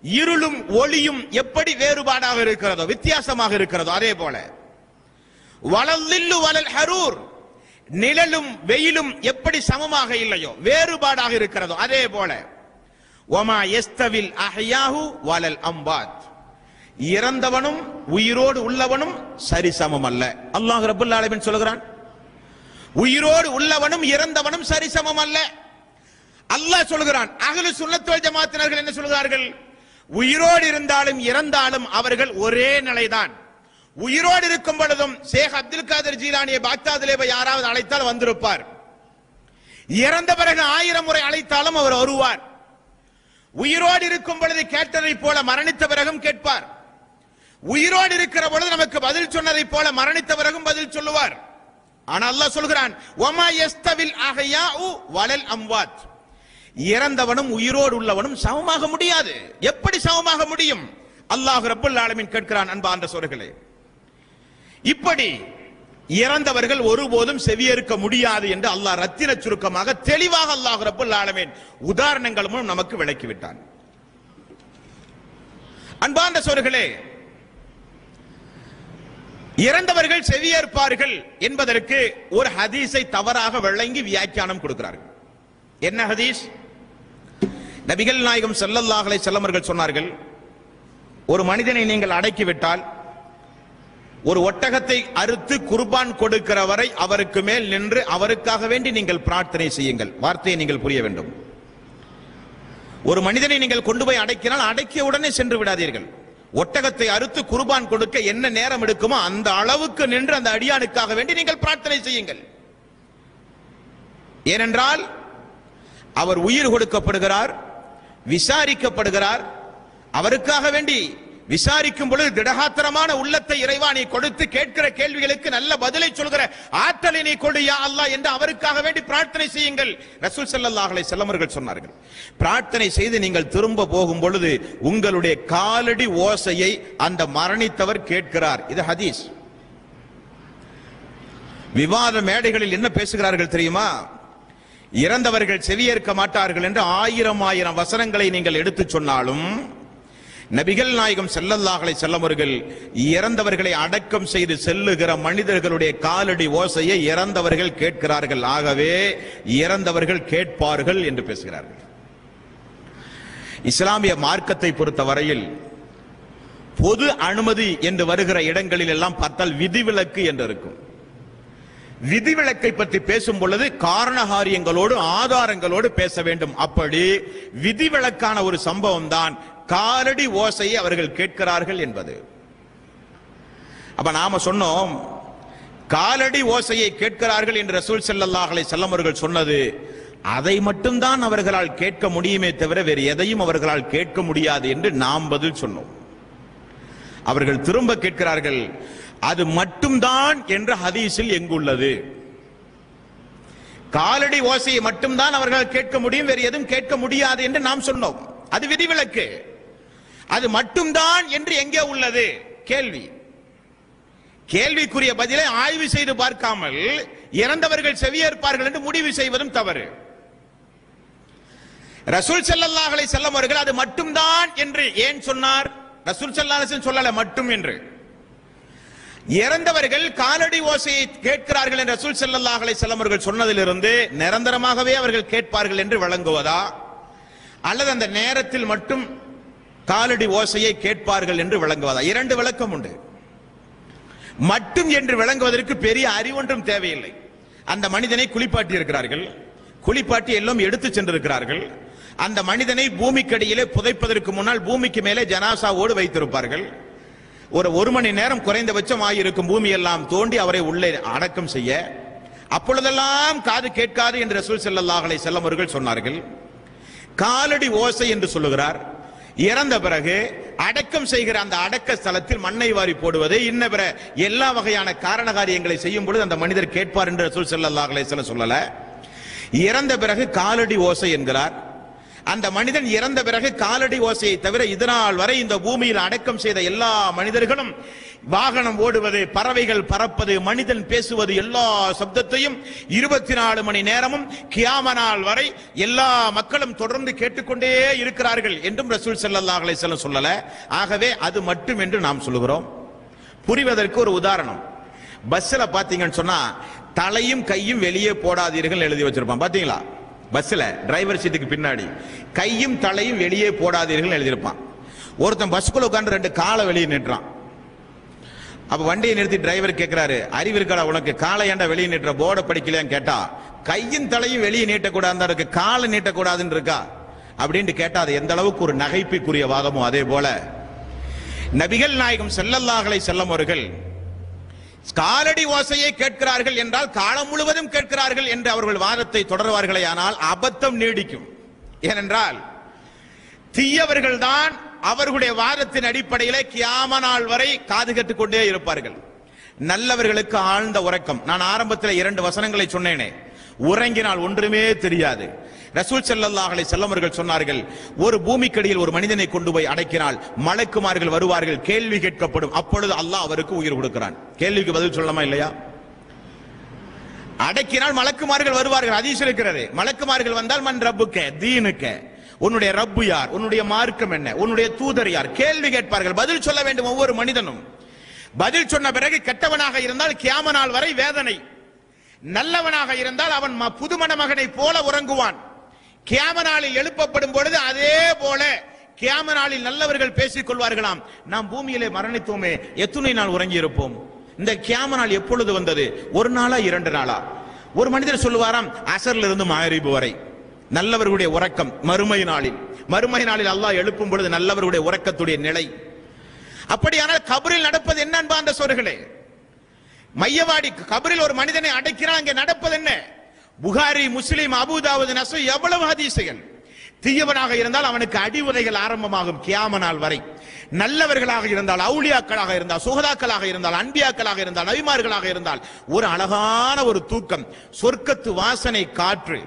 இருளும் ஒளியும் எப்படி வேறுபாடாக இருக்கிறதோ, வித்தியாசமாக இருக்கிறதோ அதே போல வலல்லில்லு வலல் ஹரூர். நிழலும் வெயிலும் எப்படி சமமாக இல்லையோ வேறுபாடாக இருக்கிறதோ அதே போல வமா யஸ்தவில் அஹ்யாஹு வலல் அம்வாத். இறந்தவனும் உயிரோடு உள்ளவனும் சரிசமம் அல்ல. அல்லாஹ் ரப்பல் ஆலமீன் சொல்கிறான், உயிரோடு உள்ளவனும் இறந்தவனும் சரிசமம் அல்ல. அல்லாஹ் சொல்கிறான். அஹ்லு சுன்னத் வல் ஜமாஅத்தினர்கள் என்ன சொல்கிறார்கள்? உயிரோடு இருந்தாலும் இறந்தாலும் அவர்கள் ஒரே நிலைதான். உயிரோடு இருக்கும் பொழுதும் ஷேக் அப்துல் காதர் ஜீலானியை பாக்தாதிலே யாராவது அழைத்தால் வந்திருப்பார். இறந்த பிறகு 1000 முறை அழைத்தாலும் அவர் வருவார். உயிரோடு இருக்கும் பொழுது கேட்டதை போல மரணித்த பிறகும் கேட்பார். உயிரோடு இருக்கிற பொழுது நமக்கு பதில் சொன்னதை போல மரணித்த பிறகும் பதில் சொல்லுவார். ஆனால் அல்லாஹ் சொல்கிறான், வமா யஸ்தவில் அஹ்யாஉ வலல் அம்வாத். இறந்தவனும் உயிரோடு உள்ளவனும் சமமாக முடியாது. எப்படி சமமாக முடியும்? அல்லாஹ் ரப்பல் ஆலமீன் கேட்கிறான். அன்பார்ந்த சகோதரர்களே, இப்படி இறந்தவர்கள் ஒருபோதும் செவியேற்க முடியாது என்று அல்லாஹ் ரத்தின சுருக்கமாக தெளிவாக அல்லாஹ் ரப்பல் ஆலமீன் உதாரணங்கள் மூலம் நமக்கு விளக்கிவிட்டான். அன்பார்ந்த சகோதரர்களே, இறந்தவர்கள் செவியேற்பார்கள் என்பதற்கு ஒரு ஹதீஸை தவறாக விளங்கி வியாக்கியானம் கொடுக்கிறார்கள். என்ன ஹதீஸ்? நபிகள் நாயகம் ஸல்லல்லாஹு அலைஹி வஸல்லம் அவர்கள் சொன்னார்கள், ஒரு மனிதனை நீங்கள் அடக்கிவிட்டால் ஒரு ஒட்டகத்தை அறுத்து குர்பான் கொடுக்கிற வரை அவருக்கு மேல் நின்று அவருக்காக வேண்டி நீங்கள் பிரார்த்தனை செய்யுங்கள். வார்த்தையை நீங்கள் புரிய வேண்டும். ஒரு மனிதனை நீங்கள் கொண்டு போய் அடக்கினால் அடக்கிய உடனே சென்று விடாதீர்கள். ஒட்டகத்தை அறுத்து குர்பான் கொடுக்க என்ன நேரம் எடுக்குமோ அந்த அளவுக்கு நின்று அந்த அடியானுக்காக வேண்டி நீங்கள் பிரார்த்தனை செய்யுங்கள். ஏனென்றால் அவர் உயிர் கொடுக்கப்படுகிறார், விசாரிக்கப்படுகிறார். அவருக்காக வேண்டி விசாரிக்கும் பொழுது திடகாத்திரமான உள்ளத்தை இறைவா நீ கொடுத்து கேட்கிற கேள்விகளுக்கு நல்ல பதிலை சொல்கிற ஆற்றலை நீ கொடு யா அல்லாஹ் என்று அவருக்காக வேண்டி பிரார்த்தனை செய்யுங்கள். ரசூல் ஸல்லல்லாஹு அலைஹி வஸல்லம் அவர்கள் சொன்னார்கள், பிரார்த்தனை செய்து நீங்கள் திரும்ப போகும் பொழுது உங்களுடைய காலடி ஓசையை அந்த மரணித்தவர் கேட்கிறார். இது ஹதீஸ். விவாத மேடைகளில் என்ன பேசுகிறார்கள் தெரியுமா? இறந்தவர்கள் செவியேற்க மாட்டார்கள் என்று ஆயிரம் வசனங்களை நீங்கள் எடுத்து சொன்னாலும் நபிகள் நாயகம் ஸல்லல்லாஹு அலைஹி வஸல்லம் அவர்கள் இறந்தவர்களை அடக்கம் செய்து செல்லுகிற மனிதர்களுடைய காலடி ஓசையை இறந்தவர்கள் கேட்கிறார்கள், ஆகவே இறந்தவர்கள் கேட்பார்கள் என்று பேசுகிறார்கள். இஸ்லாமிய மார்க்கத்தை பொறுத்த வரையில் பொது அனுமதி என்று வருகிற இடங்களில் எல்லாம் பார்த்தால் விதிவிலக்கு என்று இருக்கும். விதிவிலக்கை பற்றி பேசும் பொழுது காரணகாரியங்களோடு ஆதாரங்களோடு பேச வேண்டும். அப்படி விதிவிலக்கான ஒரு சம்பவம் தான் காலடி ஓசையை அவர்கள் கேட்கிறார்கள் என்பது. அப்ப நாம சொன்னோம், காலடி ஓசையை கேட்கிறார்கள் என்று ரசூல் ஸல்லல்லாஹு அலைஹி வஸல்லம் அவர்கள் சொன்னது அதை மட்டும்தான் அவர்களால் கேட்க முடியுமே தவிர வேறு எதையும் அவர்களால் கேட்க முடியாது என்று நாம் பதில் சொன்னோம். அவர்கள் திரும்ப கேட்கிறார்கள், அது மட்டும்தான் என்ற ஹதீஸில் எங்குள்ளது? காலடி ஓசையை மட்டும்தான் அவர்கள் கேட்க முடியும், வேறு எதுவும் கேட்க முடியாது என்று நாம் சொன்னோம். அது விதிவிலக்கு. அது மட்டும்தான் என்று எங்கே உள்ளது? கேள்வி. கேள்விக்குரிய பதிலை ஆய்வு செய்து பார்க்காமல் இறந்தவர்கள் செவியேற்பார்கள் என்று முடிவு செய்வதும் தவறு. ரசூல் ஸல்லல்லாஹு அலைஹி வஸல்லம் அவர்கள் அது மட்டும்தான் என்று ஏன் சொன்னார்? ரசூல் ஸல்லல்லாஹு அலைஹி வஸல்லம் சொல்லல மட்டும் என்று. இறந்தவர்கள் காலடி ஓசையை கேட்கிறார்கள் என்று ரசூல் ஸல்லல்லாஹு அலைஹி வஸல்லம் அவர்கள் சொன்னதிலிருந்து நிரந்தரமாகவே அவர்கள் கேட்பார்கள் என்று விளங்குவதா, அல்லது அந்த நேரத்தில் மட்டும் காலடி ஓசையை கேட்பார்கள் என்று விளங்குவதா? இரண்டு விளக்கம் உண்டு. மட்டும் என்று விளங்குவதற்கு பெரிய அறிவொன்றும் தேவையில்லை. அந்த மனிதனை குளிப்பாட்டி இருக்கிறார்கள், குளிப்பாட்டி எல்லாம் எடுத்து சென்றிருக்கிறார்கள். அந்த மனிதனை பூமிக்கடியிலே புதைப்பதற்கு முன்னால் பூமிக்கு மேலே ஜனாசாவோடு வைத்திருப்பார்கள். ஒரு மணி நேரம் குறைந்தபட்சம் ஆகியிருக்கும் பூமி எல்லாம் தோண்டி அவரை உள்ளே அடக்கம் செய்ய. அப்பொழுதெல்லாம் காது கேட்காது என்று ரசூல் ஸல்லல்லாஹு அலைஹி வஸல்லம் அவர்கள் சொன்னார்கள். காலடி ஓசை என்று சொல்லுகிறார். இறந்த பிறகு அடக்கம் செய்கிற அந்த அடக்க ஸ்தலத்தில் மண்ணை வாரி போடுவது, இன்ன பிற எல்லா வகையான காரண காரியங்களை செய்யும் பொழுது அந்த மனிதர் கேட்பார் என்று ரசூல் ஸல்லல்லாஹு அலைஹி வஸல்லம் சொல்லல. இறந்த பிறகு காலடி ஓசை என்கிறார். அந்த மனிதன் இறந்த பிறகு காலடி ஓசையை தவிர இதனால் வரை இந்த பூமியில் அடக்கம் செய்த எல்லா மனிதர்களும் வாகனம் ஓடுவது, பறவைகள் பறப்பது, மனிதன் பேசுவது, எல்லா சப்தத்தையும் 24 மணி நேரமும் கியாம நாள் வரை எல்லா மக்களும் தொடர்ந்து கேட்டுக்கொண்டே இருக்கிறார்கள் என்றும் ரசூல் ஸல்லல்லாஹு அலைஹி வஸல்லம் சொல்லல. ஆகவே அது மட்டும் என்று நாம் சொல்லுகிறோம். புரிவதற்கு ஒரு உதாரணம், பஸ்ல பாத்தீங்கன்னு சொன்னா தலையும் கையும் வெளியே போடாதீர்கள் எழுதி வச்சிருப்பான். பாத்தீங்களா? பஸ்ல டிரைவர் சீட்டுக்கு பின்னாடி கையும் தலையும் வெளியே போடாதீர்கள் எழுதியிருப்பான். ஒருத்தன் பஸ்குள்ள உட்கார்ந்து 2 காலை வெளியே நின்றான். அப்ப வண்டியை நிறுத்தி டிரைவர் கேட்கிறாரு, அறிவு இருக்கா உனக்கு, காலை ஏண்டா வெளியே நீட்டுற, போர்டை படிக்கலையான்னு கேட்டா, கையும் தலையும் வெளியே நீட்டக்கூடாது இருக்கு, காலை நீட்டக்கூடாதுன்னு இருக்கா அப்படின்னு கேட்டா அது எந்த அளவுக்கு ஒரு நகைப்புக்குரிய வாதமோ அதே போல நபிகள் நாயகம் ஸல்லல்லாஹு அலைஹி வஸல்லம் அவர்கள் காலடி ஓசையை கேட்கிறார்கள் என்றால் காலம் முழுவதும் கேட்கிறார்கள் என்று அவர்கள் வாதத்தை தொடர்வார்களே, ஆனால் அபத்தம் நீடிக்கும். ஏனென்றால் தீயவர்கள் தான் அவர்களுடைய வாதத்தின் அடிப்படையிலே கியாம நாள் வரை காது கேட்டுக் கொண்டே இருப்பார்கள். நல்லவர்களுக்கு ஆழ்ந்த உறக்கம். நான் ஆரம்பத்தில் 2 வசனங்களை சொன்னேனே, உறங்கினால் ஒன்றுமே தெரியாது. ரசூல் ஸல்லல்லாஹு அலைஹி வஸல்லம் அவர்கள் சொன்னார்கள், ஒரு பூமிக்கடியில் ஒரு மனிதனை கொண்டு போய் அடக்கினால் மலக்குமார்கள் வருவார்கள், கேள்வி கேட்கப்படும். அப்பொழுது அல்லாஹ் அவருக்கு உயிர் கொடுக்கிறான். கேள்விக்கு பதில் சொல்லலாமா இல்லையா? அடக்கினால் மலக்குமார்கள் வருவார்கள், ஹதீஸ் இருக்கிறது. மலக்குமார்கள் வந்தால் மன் ரப்புக்க தீனுக்க, உன்னுடைய ரப்பு யார், உன்னுடைய மார்க்கம் என்ன, உன்னுடைய தூதர் யார், கேள்வி கேட்பார்கள். பதில் சொல்ல வேண்டும் ஒவ்வொரு மனிதனும். பதில் சொன்ன பிறகு கெட்டவனாக இருந்தால் கியாம நாள் வரை வேதனை, நல்லவனாக இருந்தால் அவன் புதுமண மகனை போல உறங்குவான். கியாம நாளில் எழுப்பப்படும் பொழுது அதே போல கியாம நாளில் நல்லவர்கள் பேசிக் கொள்வார்களாம், நாம் பூமியிலே மரணித்தோமே, எத்தனை நாள் உறங்கி இருப்போம், இந்த கியாம நாள் எப்பொழுது வந்தது, 1 நாளா 2 நாளா? ஒரு மனிதர் சொல்லுவாராம், அசர்ல இருந்து மகரிப் வரை நல்லவர்களுடைய உறக்கம். மறுமை நாளில் அல்லாஹ் எழுப்பும் பொழுது நல்லவர்களுடைய உறக்கத்துடைய நிலை. அப்படியானால் கபரில் நடப்பது என்ன அன்பார்ந்த சோர்களே? மையவாடி கபரில் ஒரு மனிதனை அடைக்கிறான், அங்கே நடப்பது என்ன? புகாரி, முஸ்லிம், அபூதாவுத், நஸீ, எவ்வளவு ஹதீசுகள். தீயவனாக இருந்தால் அவனுக்கு அடி உதைகள் ஆரம்பமாகும் கியாம நாள் வரை. நல்லவர்களாக இருந்தால், அவுலியாக்களாக இருந்தால், சுகதாக்களாக இருந்தால், அன்பியாக்களாக இருந்தால், நபிமார்களாக இருந்தால் ஒரு அழகான ஒரு தூக்கம். சொர்க்கத்து வாசனை காற்று,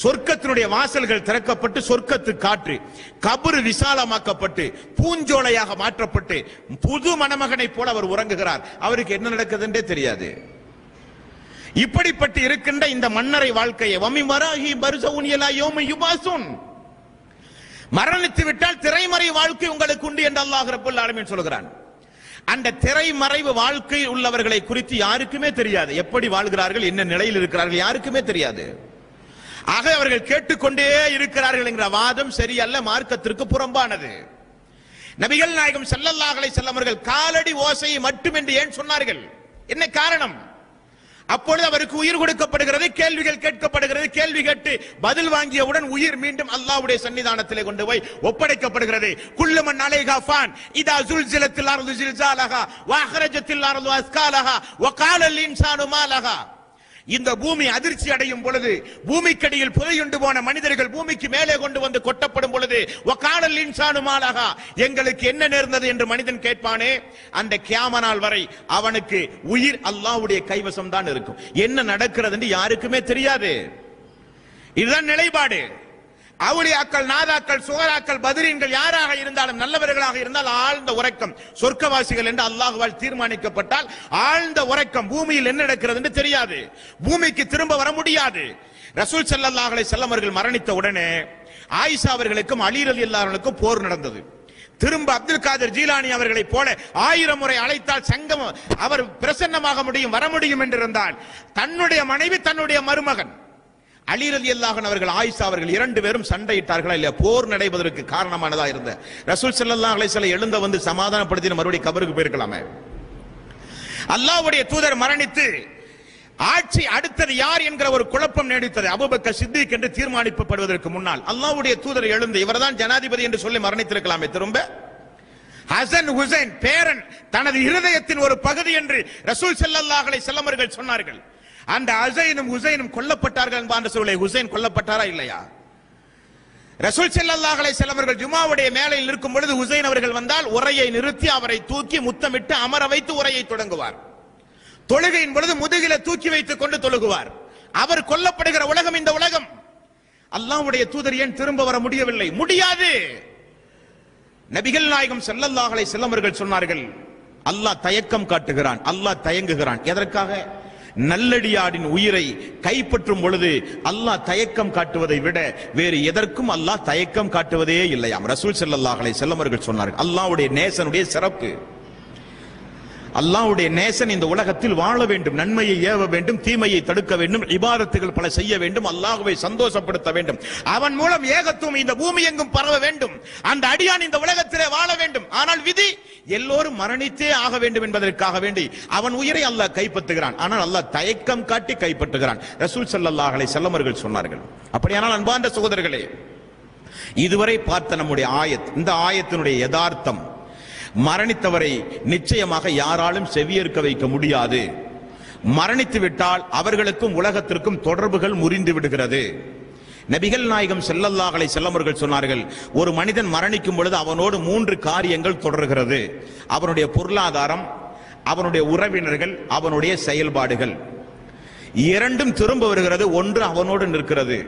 சொர்க்கத்தினுடைய வாசல்கள் திறக்கப்பட்டு சொர்க்கத்து காற்று, கபரு விசாலமாக்கப்பட்டு பூஞ்சோலையாக மாற்றப்பட்டு புது மணமகனை போல அவர் உறங்குகிறார். அவருக்கு என்ன நடக்குது என்றே தெரியாது. இப்படிப்பட்டு இருக்கின்ற இந்த மன்னரை வாழ்க்கையை மரணித்து விட்டால் திரைமறை வாழ்க்கை உங்களுக்கு உண்டு என்று அல்லாஹ் ரப்பல் ஆலமீன் சொல்கிறான். அந்த திரைமறைவு வாழ்க்கை உள்ளவர்களை குறித்து யாருக்குமே தெரியாது. எப்படி வாழ்கிறார்கள், என்ன நிலையில் இருக்கிறார்கள் யாருக்குமே தெரியாது. ஆக அவர்கள் கேட்டுக்கொண்டே இருக்கிறார்கள் என்கிற வாதம் சரியல்ல, மார்க்கத்திற்கு புறம்பானது. நபிகள் நாயகம் ஸல்லல்லாஹு அலைஹி வஸல்லம் அவர்கள் காலடி ஓசையை மட்டும் என்று ஏன் சொன்னார்கள்? என்ன காரணம்? அப்பொழுது அவருக்கு உயிர் கொடுக்கப்படுகிறது, கேள்விகள் கேட்கப்படுகிறது. கேள்வி கேட்டு பதில் வாங்கியவுடன் உயிர் மீண்டும் அல்லாஹ்வுடைய சன்னிதானத்திலே கொண்டு போய் ஒப்படைக்கப்படுகிறது. குல்லு மன் அலைஹா ஃபான் இதா ஸுல்ஸிலத்தில் அர்து ஸில்ஸாலஹா வ அக்ரஜத்தில் அர்து அஸ்காலஹா வ காலல் இன்சானு மா லஹா. இந்த பூமி அதிர்ச்சி அடையும் பொழுது, பூமிக்கடியில் புதையுண்டு போன மனிதர்கள் பூமிக்கு மேலே கொண்டு வந்து கொட்டப்படும் பொழுது வ காலல் இன்சானு மா லஹா, எங்களுக்கு என்ன நேர்ந்தது என்று மனிதன் கேட்பானே, அந்த கியாமத் நாள் வரை அவனுக்கு உயிர் அல்லாஹ்வுடைய கைவசம் தான் இருக்கும். என்ன நடக்கிறது என்று யாருக்குமே தெரியாது. இதுதான் நிலைப்பாடு. அவுலியாக்கள், நாதாக்கள், சுகராக்கள், பத்ரீன்கள் யாராக இருந்தாலும் நல்லவர்களாக இருந்தால் ஆழ்ந்த உறக்கம், சொர்க்கவாசிகள் என்று அல்லாஹ்வால் தீர்மானிக்கப்பட்டால் ஆழ்ந்த உறக்கம். பூமியில் என்ன நடக்கிறது என்று தெரியாது, பூமிக்கு திரும்ப வர முடியாது. ரசூல் ஸல்லல்லாஹு அலைஹி வஸல்லம் அவர்கள் மரணித்த உடனே ஆயிஷா அவர்களுக்கும் அலி ரலியல்லாஹு அன்ஹுக்கும் போர் நடந்தது. திரும்ப அப்துல் காதர் ஜீலானி அவர்களை போல 1000 முறை அழைத்தால் சங்கம் அவர் பிரசன்னமாக முடியும், வர முடியும் என்றிருந்தால் தன்னுடைய மனைவி, தன்னுடைய மருமகன் அலி ரலியல்லாஹு அன்ஹு அவர்கள், ஆயிஷா அவர்கள் 2 பேரும் சண்டையிட்டார்களா இல்லையா? போர் நடைபெறுவதற்கு காரணமானதா இருந்த ரசூல் ஸல்லல்லாஹு அலைஹி வஸல்லம் எழுந்த வந்து சமாதானப்படுத்தி மறுபடியும் கபருக்கு போயிருக்கலாமே. அல்லாஹ்வுடைய தூதர் மரணித்து ஆட்சி அடுத்தது யார் என்கிற ஒரு குழப்பம் நீடித்தது. அபூபக்கர் சித்திக் என்று தீர்மானிக்கப்படுவதற்கு முன்னால் அல்லாஹ்வுடைய தூதர் எழுந்து இவர்தான் ஜனாதிபதி என்று சொல்லி மரணித்திருக்கலாமே. திரும்ப ஹசன் ஹுசைன் பேரன் தனது இருதயத்தின் ஒரு பகுதி என்று ரசூல் ஸல்லல்லாஹு அலைஹி வஸல்லம் அவர்கள் சொன்னார்கள். அந்த ஹசைனும் ஹுசைனும் கொல்லப்பட்டார்கள் என்பான்ற சொல்லை, ஹுசைன் கொல்லப்பட்டாரா இல்லையா? ரசூல் ஸல்லல்லாஹு அலைஹி வஸல்லம் அவர்கள் ஜுமாவுடைய மேலையில் இருக்கும் பொழுது ஹுசைன் அவர்கள் வந்தால் உரையை நிறுத்தி அவரை தூக்கி முத்தமிட்டு அமர வைத்து உரையை தொடங்குவார். தொழுகையின் பொழுது முதுகில தூக்கி வைத்துக் கொண்டு தொழுகுவார். அவர் கொல்லப்படுகிற உலகம் இந்த உலகம். அல்லாஹ்வுடைய தூதர் ஏன் திரும்ப வர முடியவில்லை? முடியாது. நபிகள் நாயகம் ஸல்லல்லாஹு அலைஹி வஸல்லம் அவர்கள் சொன்னார்கள், அல்லாஹ் தயக்கம் காட்டுகிறான், அல்லாஹ் தயங்குகிறான். எதற்காக? நல்லடியாரின் உயிரை கைப்பற்றும் பொழுது அல்லாஹ் தயக்கம் காட்டுவதை விட வேறு எதற்கும் அல்லாஹ் தயக்கம் காட்டுவதே இல்லையாம். ரசூல் ஸல்லல்லாஹு அலைஹி வஸல்லம் அவர்கள் சொன்னார்கள். அல்லாஹ்வுடைய நேசனுடைய சிறப்பு, அல்லாஹ்வுடைய நேசன் இந்த உலகத்தில் வாழ வேண்டும், நன்மையை ஏவ வேண்டும், தீமையை தடுக்க வேண்டும், இபாதத்துகள் பல செய்ய வேண்டும், அல்லாஹ்வை சந்தோஷப்படுத்த வேண்டும், அவன் மூலம் ஏகத்துவம் இந்த பூமி எங்கும் பரவ வேண்டும், அந்த அடியான் இந்த உலகத்திலே வாழ வேண்டும். ஆனால் விதி எல்லோரும் மரணித்தே ஆக வேண்டும் என்பதற்காக வேண்டி அவன் உயிரை அல்லாஹ் கைப்பற்றுகிறான். ஆனால் அல்லாஹ் தயக்கம் காட்டி கைப்பற்றுகிறான். ரசூல் ஸல்லல்லாஹு அலைஹி வஸல்லம் அவர்கள் சொன்னார்கள். அப்படியானால் அன்பார்ந்த சகோதரர்களே, இதுவரை பார்த்த நம்முடைய ஆயத், இந்த ஆயத்தினுடைய யதார்த்தம், மரணித்தவரை நிச்சயமாக யாராலும் செவியேற்க வைக்க முடியாது. மரணித்து விட்டால் அவர்களுக்கும் உலகத்திற்கும் தொடர்புகள் முறிந்து விடுகிறது. நபிகள் நாயகம் ஸல்லல்லாஹு அலைஹி வஸல்லம் அவர்கள் சொன்னார்கள், ஒரு மனிதன் மரணிக்கும் பொழுது அவனோடு 3 காரியங்கள் தொடர்கிறது. அவனுடைய பொருளாதாரம், அவனுடைய உறவினர்கள், அவனுடைய செயல்பாடுகள். 2ம் திரும்ப வருகிறது, ஒன்று அவனோடு நிற்கிறது.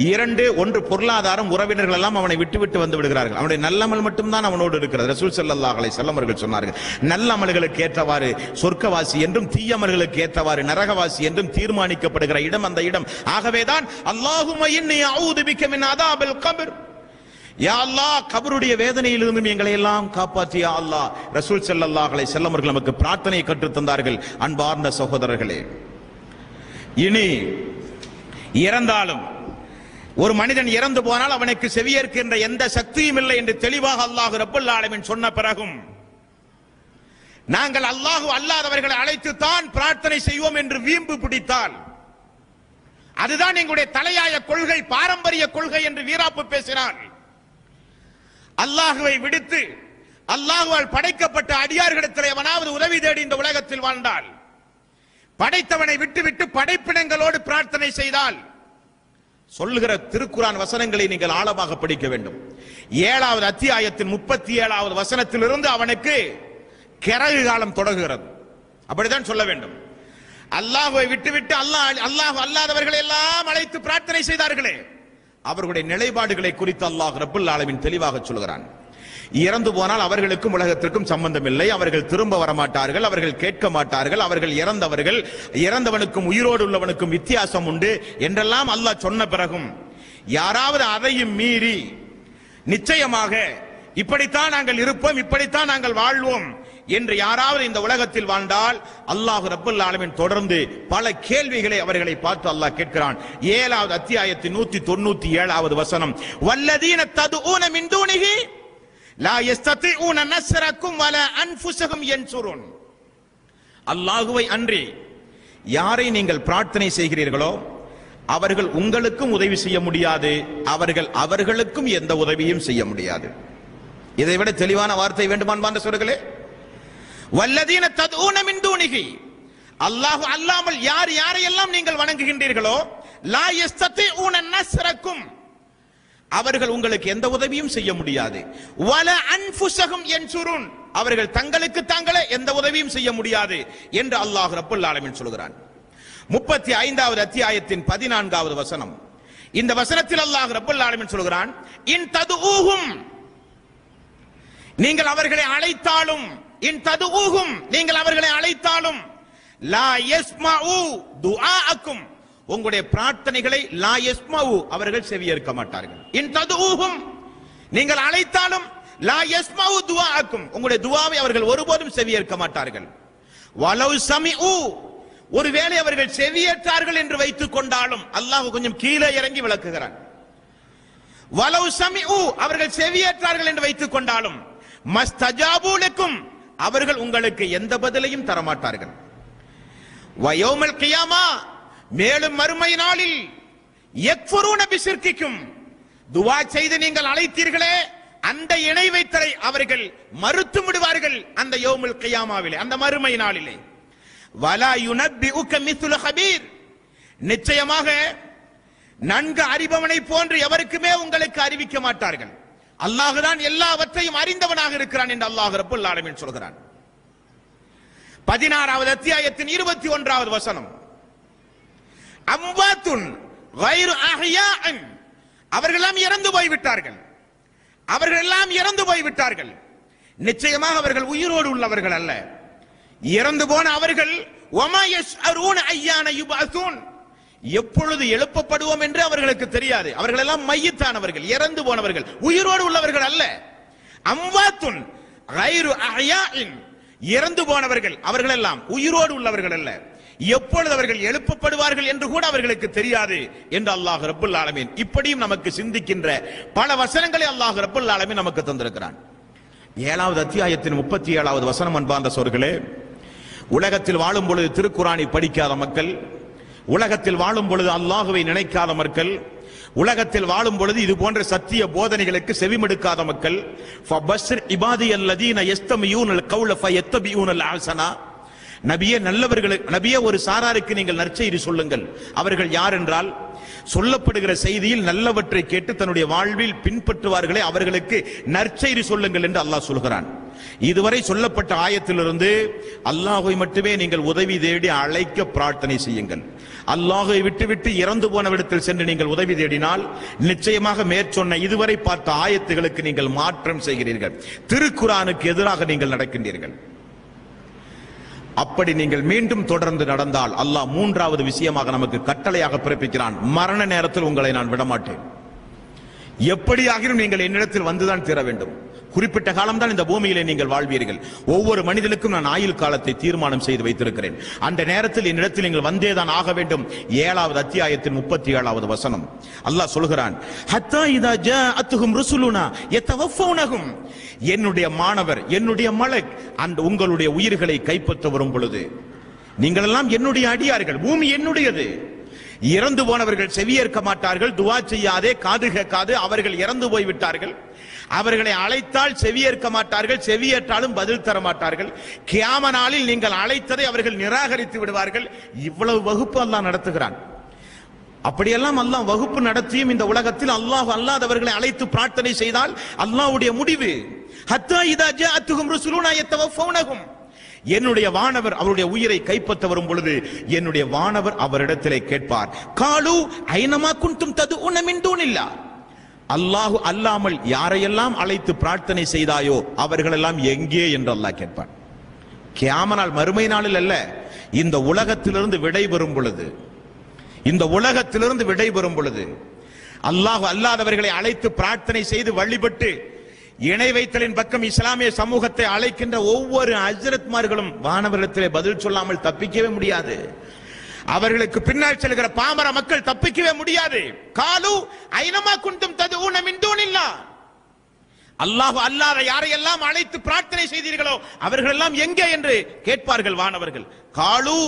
2, ஒன்று பொருளாதாரம், உறவினர்கள் எல்லாம் அவனை விட்டு விட்டு வந்து விடுகிறார்கள். அவனுடைய நல்லமல் மட்டும்தான் அவனோடு இருக்கிறது. ரசூல் ஸல்லல்லாஹு அலைஹி வஸல்லம் அவர்கள் சொன்னார்கள், நல்ல அமல்களுக்கு ஏற்றவாறு சொர்க்கவாசி என்றும் தீயமல்களுக்கு ஏற்றவாறு நரகவாசி என்றும் தீர்மானிக்கப்படுகிற இடம் அந்த இடம். ஆகவேதான் அல்லாஹும்ம இன்னி அஊது பிக மின் அதாபில் கப்ர், யா அல்லாஹ் கபருடைய வேதனையிலிருந்து எங்களை எல்லாம் காப்பாற்று யா அல்லாஹ். ரசூல் ஸல்லல்லாஹு அலைஹி வஸல்லம் அவர்கள் நமக்கு பிரார்த்தனை கற்றுத் தந்தார்கள். அன்பார்ந்த சகோதரர்களே, இனி இறந்தாலும் ஒரு மனிதன் இறந்து போனால் அவனுக்கு செவியேற்கின்ற எந்த சக்தியும் இல்லை என்று தெளிவாக அல்லாஹ் ரப்பல் ஆலமீன் சொன்ன பிறகும் நாங்கள் அல்லாஹ் அல்லாதவர்களை அழைத்து தான் பிரார்த்தனை செய்வோம் என்று வீம்பு பிடித்தால், அதுதான் எங்களுடைய தலையாய கொள்கை, பாரம்பரிய கொள்கை என்று வீராப்பு பேசினார். அல்லாஹுவை விடுத்து அல்லாஹ்வால் படைக்கப்பட்ட அடியார்களிடத்தில் எவனாவது உதவி தேடி இந்த உலகத்தில் வாழ்ந்தால், படைத்தவனை விட்டுவிட்டு படைப்பினங்களோடு பிரார்த்தனை செய்தால் சொல்லுகிற திருக்குரான் வசனங்களை நீங்கள் ஆழமாக படிக்க வேண்டும். 7வது அத்தியாயத்தின் 37வது வசனத்திலிருந்து அவனுக்கு கிறகு காலம் தொடங்குகிறது. அப்படித்தான் சொல்ல வேண்டும். அல்லாஹ்வை விட்டுவிட்டு அல்லாஹ் அல்லாதவர்களை எல்லாம் அழைத்து பிரார்த்தனை செய்தார்களே, அவர்களுடைய நிலைப்பாடுகளை குறித்து அல்லாஹ் ரப்பல் ஆலமீன் தெளிவாக சொல்கிறான். இறந்து போனால் அவர்களுக்கும் உலகத்திற்கும் சம்பந்தம் இல்லை, அவர்கள் திரும்ப வரமாட்டார்கள், அவர்கள் கேட்க மாட்டார்கள், அவர்கள் இறந்தவர்கள், இறந்தவனுக்கும் உயிரோடு உள்ளவனுக்கும் வித்தியாசம் உண்டு என்றெல்லாம் அல்லாஹ் சொன்ன பிறகும் யாராவது அதையும் மீறி நிச்சயமாக இப்படித்தான் நாங்கள் இருப்போம், இப்படித்தான் நாங்கள் வாழ்வோம் என்று யாராவது இந்த உலகத்தில் வாழ்ந்தால் அல்லாஹ் ரப்பல் ஆலமீன் தொடர்ந்து பல கேள்விகளை அவர்களை பார்த்து அல்லாஹ் கேட்கிறான். 7வது அத்தியாயத்தின் 197வது வசனம், வல்லதீன ததுஊன மின் தூனிஹி லா யஸ்ததிஊன நஸ்ரக்கும் வலா அன்ஃபுஸஹும் யன்சுரூன். அல்லாஹ்வை அன்றி யாரை நீங்கள் பிரார்த்தனை செய்கிறீர்களோ அவர்கள் உங்களுக்கும் உதவி செய்ய முடியாது, அவர்கள் அவர்களுக்கும் எந்த உதவியும் செய்ய முடியாது. இதைவிட தெளிவான வார்த்தை வேண்டுமா சொல்லுங்களே? வல்லதீன ததுஊன மின் தூனிஹி, அல்லாஹ் அல்லாமல் யார் யாரையெல்லாம் நீங்கள் வணங்குகின்றீர்களோ லா யஸ்ததிஊன நஸ்ரக்கும், அவர்கள் உங்களுக்கு எந்த உதவியும் செய்ய முடியாது. வலா அன்ஃபுஸஹும் யன்சுரூன், அவர்கள் தங்களுக்கு தாங்களே எந்த உதவியும் செய்ய முடியாது என்று அல்லாஹ் ரப்பல் ஆலமீன் சொல்கிறான். 35வது அத்தியாயத்தின் 14வது வசனம். இந்த வசனத்தில் அல்லாஹ் ரப்பல் ஆலமீன் சொல்கிறான், இன் ததுஊஹும், நீங்கள் அவர்களை அழைத்தாலும், இன் ததுஊஹும், நீங்கள் அவர்களை அழைத்தாலும், லா யஸ்மஉ துஆஅக்கும், உங்களுடைய பிரார்த்தனைகளை லா யஸ்மஉ, அவர்கள் செவியேற்க மாட்டார்கள். இன் ததுஊஹும், நீங்கள் அழைத்தாலும், லா யஸ்மஉ துஆஅக்கும், உங்களுடைய துஆவை அவர்கள் ஒருபோதும் செவியேற்க மாட்டார்கள். வலவ் சமிஉ, ஒருவேளை அவர்கள் செவியேற்றார்கள் என்று வைத்துக் கொண்டாலும், அல்லாஹ் கொஞ்சம் கீழே இறங்கி விளக்குகிறான். வலவ் சமிஉ, அவர்கள் செவியேற்றார்கள் என்று வைத்துக் கொண்டாலும், மஸ்தஜாபு லக்கும், அவர்கள் உங்களுக்கு எந்த பதிலையும் தரமாட்டார்கள். வயௌமல் கியாமா, மேலும் மறுமை நாளில் யக்ஃபுரூன பிஷிர்கிக்கும், துஆ செய்து நீங்கள் அழைத்தீர்களே அந்த இணை வைத்தலை அவர்கள் மறுத்து விடுவார்கள் அந்த யௌமுல் கியாமாவிலே, அந்த மறுமை நாளிலே. வலா யுனப்பிஉக மிஸ்லு கபீர், நிச்சயமாக நன்கு அறிபவனை போன்று எவருக்குமே உங்களுக்கு அறிவிக்க மாட்டார்கள். அல்லாஹ் தான் எல்லாவற்றையும் அறிந்தவனாக இருக்கிறான் என்று அல்லாஹ் ரப்பல் ஆலமீன் சொல்கிறான். 16வது அத்தியாயத்தின் 21வது வசனம், அம்வாத்துன் கைரு அஹ்யாஅன், அவர்கள் எல்லாம் இறந்து போய்விட்டார்கள், அவர்கள் எல்லாம் இறந்து போய்விட்டார்கள், நிச்சயமாக அவர்கள் உயிரோடு உள்ளவர்கள் அல்ல. இறந்து போன அவர்கள் வமா யஷ்அரூன அய்யான யுபஅஸூன், எப்பொழுது எழுப்பப்படுவோம் என்று அவர்களுக்கு தெரியாது. அவர்கள் எல்லாம் மையத்தானவர்கள், இறந்து போனவர்கள், உயிரோடு உள்ளவர்கள் அல்ல. அம்வாத்துன் கைரு அஹ்யாஇன், இறந்து போனவர்கள், அவர்கள் எல்லாம் உயிரோடு உள்ளவர்கள் அல்ல. எப்பொழுது அவர்கள் எழுப்பப்படுவார்கள் என்று கூட அவர்களுக்கு தெரியாது என்று அல்லாஹ் ரப்பல் ஆலமீன் இப்படியும் நமக்கு சிந்திக்கின்ற பல வசனங்களை அல்லாஹ் ரப்பல் ஆலமீன் நமக்கு தந்திருக்கிறான். 7வது அத்தியாயத்தின் 37வது வசனம். அன்பார்ந்த சகோதரர்களே, உலகத்தில் வாழும் பொழுது திருக்குரானை படிக்காத மக்கள், உலகத்தில் வாழும் பொழுது அல்லாஹுவை நினைக்காத மக்கள், உலகத்தில் வாழும் பொழுது இது போன்ற சத்திய போதனைகளுக்கு செவிமடுக்காத மக்கள், ஃபபஸ்ஸிர் இபாதியல்லதீன யஸ்தமியூனல் கௌல ஃபயத்தபியூனல் அஹ்ஸனா, நபியே நல்லவர்களுக்கு, நபியே ஒரு சாராருக்கு நீங்கள் நற்செய்தி சொல்லுங்கள். அவர்கள் யார் என்றால், சொல்லப்படுகிற செய்தியில் நல்லவற்றை கேட்டு தன்னுடைய வாழ்வில் பின்பற்றுவார்களே அவர்களுக்கு நற்செய்தி சொல்லுங்கள் என்று அல்லாஹ் சொல்கிறான். இதுவரை சொல்லப்பட்ட ஆயத்திலிருந்து அல்லாஹ்வை மட்டுமே நீங்கள் உதவி தேடி அழைக்க பிரார்த்தனை செய்யுங்கள். அல்லாஹ்வை விட்டுவிட்டு இறந்து போனவிடத்தில் சென்று நீங்கள் உதவி தேடினால் நிச்சயமாக மேற்சொன்ன இதுவரை பார்த்த ஆயத்துகளுக்கு நீங்கள் மாற்றம் செய்கிறீர்கள், திருக்குரானுக்கு எதிராக நீங்கள் நடக்கின்றீர்கள். அப்படி நீங்கள் மீண்டும் தொடர்ந்து நடந்தால் அல்லாஹ் 3வது விஷயமாக நமக்கு கட்டளையாக பிறப்பிக்கிறான், மரண நேரத்தில் உங்களை நான் விடமாட்டேன், எப்படியாகிலும் நீங்கள் என்னிடத்தில் வந்துதான் தீர வேண்டும். குறிப்பிட்ட காலம் தான் இந்த பூமியிலே நீங்கள் வாழ்வீர்கள். ஒவ்வொரு மனிதனுக்கும் நான் ஆயுள் காலத்தை தீர்மானம் செய்து வைத்திருக்கிறேன். அந்த நேரத்தில் என்னிடத்தில் நீங்கள் வந்தேதான் ஆக வேண்டும். 7வது அத்தியாயத்தின் 37வது வசனம் அல்லாஹ் சொல்கிறான், ஹத்தா இதா ஜாஅத்துஹும் ருசுலுனா யதவஃபௌனஹும், என்னுடைய மாணவர், என்னுடைய மலக் அந்த உங்களுடைய உயிர்களை கைப்பற்ற வரும் பொழுது, நீங்கள் எல்லாம் என்னுடைய அடியார்கள், பூமி என்னுடையது, இறந்து போனவர்கள் செவியேற்க மாட்டார்கள், துஆ செய்யாதே, காது கேட்காது, அவர்கள் இறந்து போய்விட்டார்கள், அவர்களை அழைத்தால் செவியேற்க மாட்டார்கள், செவியேற்றாலும் பதில் தர மாட்டார்கள், கியாம நாளில் நீங்கள் அழைத்ததை அவர்கள் நிராகரித்து விடுவார்கள். இவ்வளவு வகுப்பு அல்லாஹ் நடத்துகிறான். அப்படியெல்லாம் அல்லாஹ் வகுப்பு நடத்தியும் இந்த உலகத்தில் அல்லாஹ் அல்லாதவர்களை அழைத்து பிரார்த்தனை செய்தால் அல்லாஹ்வுடைய முடிவு ஹத்தா இதா ஜாஅத்துஹும் ருசுலுனா யத்தவஃபௌனஹும், என்னுடைய வானவர் அவருடைய உயிரை கைப்பற்ற வரும் பொழுது என்னுடைய வானவர் அவரிடத்திலே கேட்பார், காலு ஐனமா குன்தும் ததுஉன மின் தூனில்லாஹ், அல்லாஹ் அல்லாமல் யாரையெல்லாம் அழைத்து பிரார்த்தனை செய்தாயோ அவர்களெல்லாம் எங்கே என்று அல்லாஹ் கேட்பான். கியாமத் நாள் மறுமை நாளில் அல்ல, இந்த உலகத்திலிருந்து விடைபெறும் பொழுது, இந்த உலகத்திலிருந்து விடைபெறும் பொழுது அல்லாஹ் அல்லாதவர்களை அழைத்து பிரார்த்தனை செய்து வழிபட்டு இணை வைத்தலின் பக்கம் இஸ்லாமிய சமூகத்தை அழைக்கின்ற ஒவ்வொரு ஹஜ்ரத்மார்களும் வானவரிடத்திலே பதில் சொல்லாமல் தப்பிக்கவே முடியாது. அவர்களுக்கு பின்னால் செல்கிற பாமர மக்கள் தப்பிக்கவே முடியாது. காலு ஐனமா குன்தும் ததுஊன மின் தூனில்லாஹ், அல்லாஹ் அல்லாத யாரையெல்லாம் அழைத்து பிரார்த்தனை செய்தீர்களோ அவர்கள் எல்லாம் எங்கே என்று கேட்பார்கள் வானவர்கள். காலு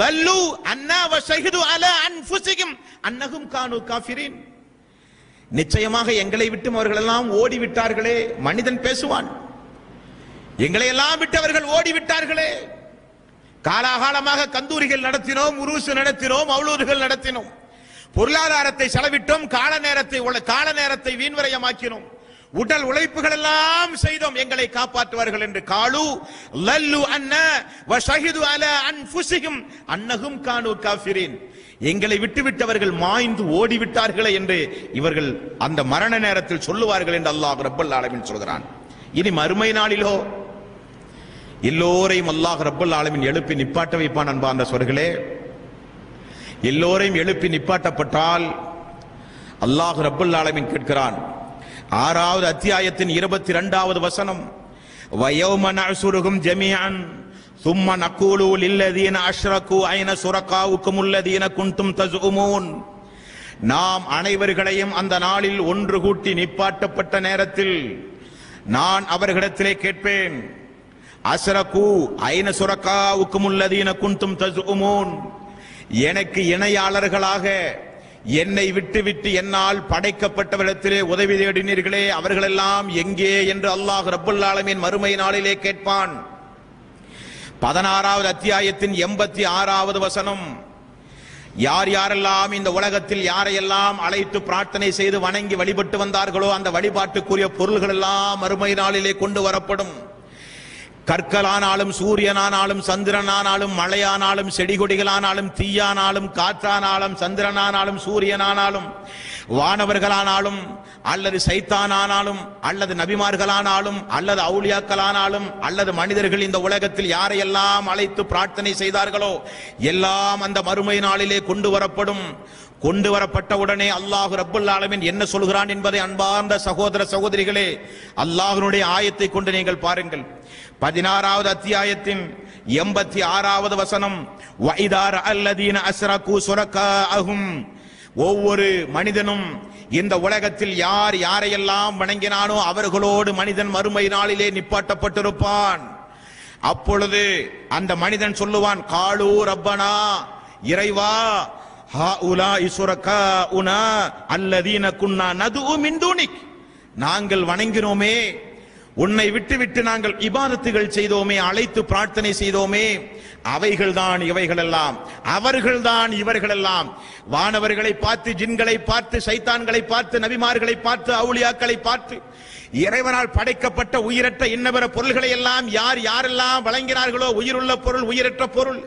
லல்லு அன்னா வஷஹிது அலா அன்ஃபுஸிஹிம் அன்னஹும் கானூ காஃபிரீன், நிச்சயமாக எங்களை விட்டு அவர்கள் எல்லாம் ஓடிவிட்டார்களே. மனிதன் பேசுவான், எங்களை எல்லாம் விட்டவர்கள் ஓடிவிட்டார்களே. காலாகாலமாக கந்தூரிகள் நடத்தினோம், உருசு நடத்தினோம், மௌலூதுகள் நடத்தினோம், பொருளாதாரத்தை செலவிட்டோம், கால நேரத்தை வீண்விரயமாக்கினோம், உடல் உழைப்புகள் எல்லாம் செய்தோம், எங்களை காப்பாற்றுவார்கள் என்று. காலு லல்லு அன்னா வஷஹிது அலா அன்ஃபுஸிஹிம் அன்னஹும் கானூ காஃபிரீன், எங்களை விட்டுவிட்டவர்கள் மாய்ந்து ஓடிவிட்டார்களே என்று இவர்கள் அந்த மரண நேரத்தில் சொல்லுவார்கள் என்று அல்லாஹ் ரப்பல் ஆலமீன் சொல்கிறான். இனி மறுமை நாளிலோ எல்லோரையும் அல்லாஹ் ரப்பல் ஆலமீன் எழுப்பி நிப்பாட்ட வைப்பான். அன்பார்ந்த சகோதரர்களே, எல்லோரையும் எழுப்பி நிப்பாட்டப்பட்டால் அல்லாஹ் ரப்பல் ஆலமீன் கேட்கிறான். 6வது அத்தியாயத்தின் 22வது வசனம், வயௌம நஅசுருஹும் ஜமீஅன் ثم نقول للذين اشركوا اين شركاؤكم الذين كنتم تزعمون, நாம் அனைவர்களையும் அந்த நாளில் ஒன்று கூட்டி நிப்பாட்டப்பட்ட நேரத்தில் நான் அவர்களிடத்திலே கேட்பேன், அஷ்ரகு ஐன சுரகாவுக்கும் அல்லதீன குன்தும் தஸ்உமூன், எனக்கு இணையாளர்களாக என்னை விட்டு என்னால் படைக்கப்பட்டவரிடத்திலே உதவி தேடினீர்களே அவர்களெல்லாம் எங்கே என்று அல்லாஹ் ரப்பல் ஆலமீன் மறுமை நாளிலே கேட்பான். 16வது அத்தியாயத்தின் 86வது வசனம், யார் யாரெல்லாம் இந்த உலகத்தில் யாரையெல்லாம் அழைத்து பிரார்த்தனை செய்து வணங்கி வழிபட்டு வந்தார்களோ அந்த வழிபாட்டுக்குரிய பொருள்கள் எல்லாம் மறுமை நாளிலே கொண்டு வரப்படும். கற்களானாலும் சூரியனானாலும் சந்திரனானாலும் மழையானாலும் செடிகொடிகளானாலும் தீயானாலும் காற்றானாலும் சந்திரனானாலும் சூரியனானாலும் வானவர்களானாலும் அல்லது சைத்தானானாலும் அல்லது நபிமார்களானாலும் அல்லது அவுலியாக்களானாலும் அல்லது மனிதர்கள் இந்த உலகத்தில் யாரையெல்லாம் அழைத்து பிரார்த்தனை செய்தார்களோ எல்லாம் அந்த மறுமை நாளிலே கொண்டு வரப்படும். கொண்டு வரப்பட்ட உடனே அல்லாஹ் ரப்பல் ஆலமீன் என்ன சொல்கிறான் என்பதை அன்பார்ந்த சகோதர சகோதரிகளே அல்லாஹ்வுடைய ஆயத்தை கொண்டு நீங்கள் பாருங்கள். 16வது அத்தியாயத்தின் 86வது வசனம், வஇதார அல்லதீன அஸ்ரகு சுரகாஅஹும், ஒவ்வொரு மனிதனும் இந்த உலகத்தில் யார் யாரையெல்லாம் வணங்கினானோ அவர்களோடு மனிதன் மறுமை நாளிலே நிப்பாட்டப்பட்டிருப்பான். அப்பொழுது அந்த மனிதன் சொல்லுவான், காலு ரப்பனா, இறைவா, ஹாஉலாஇ சுரகாஉனா அல்லதீன குன்னா நதுஉ மின் தூனிக், நாங்கள் வணங்கினோமே, உன்னை விட்டு நாங்கள் இபாதத்துகள் செய்தோமே, அழைத்து பிரார்த்தனை செய்தோமே, அவைகள்தான் இவைகளெல்லாம், அவர்கள்தான் இவர்களெல்லாம். வானவர்களை பார்த்து, ஜின்களை பார்த்து, சைத்தான்களை பார்த்து, நபிமார்களை பார்த்து, அவுலியாக்களை பார்த்து, இறைவனால் படைக்கப்பட்ட உயிரற்ற இன்னபிற பொருள்களை எல்லாம் யார் யாரெல்லாம் வழங்கினார்களோ, உயிருள்ள பொருள் உயிரற்ற பொருள்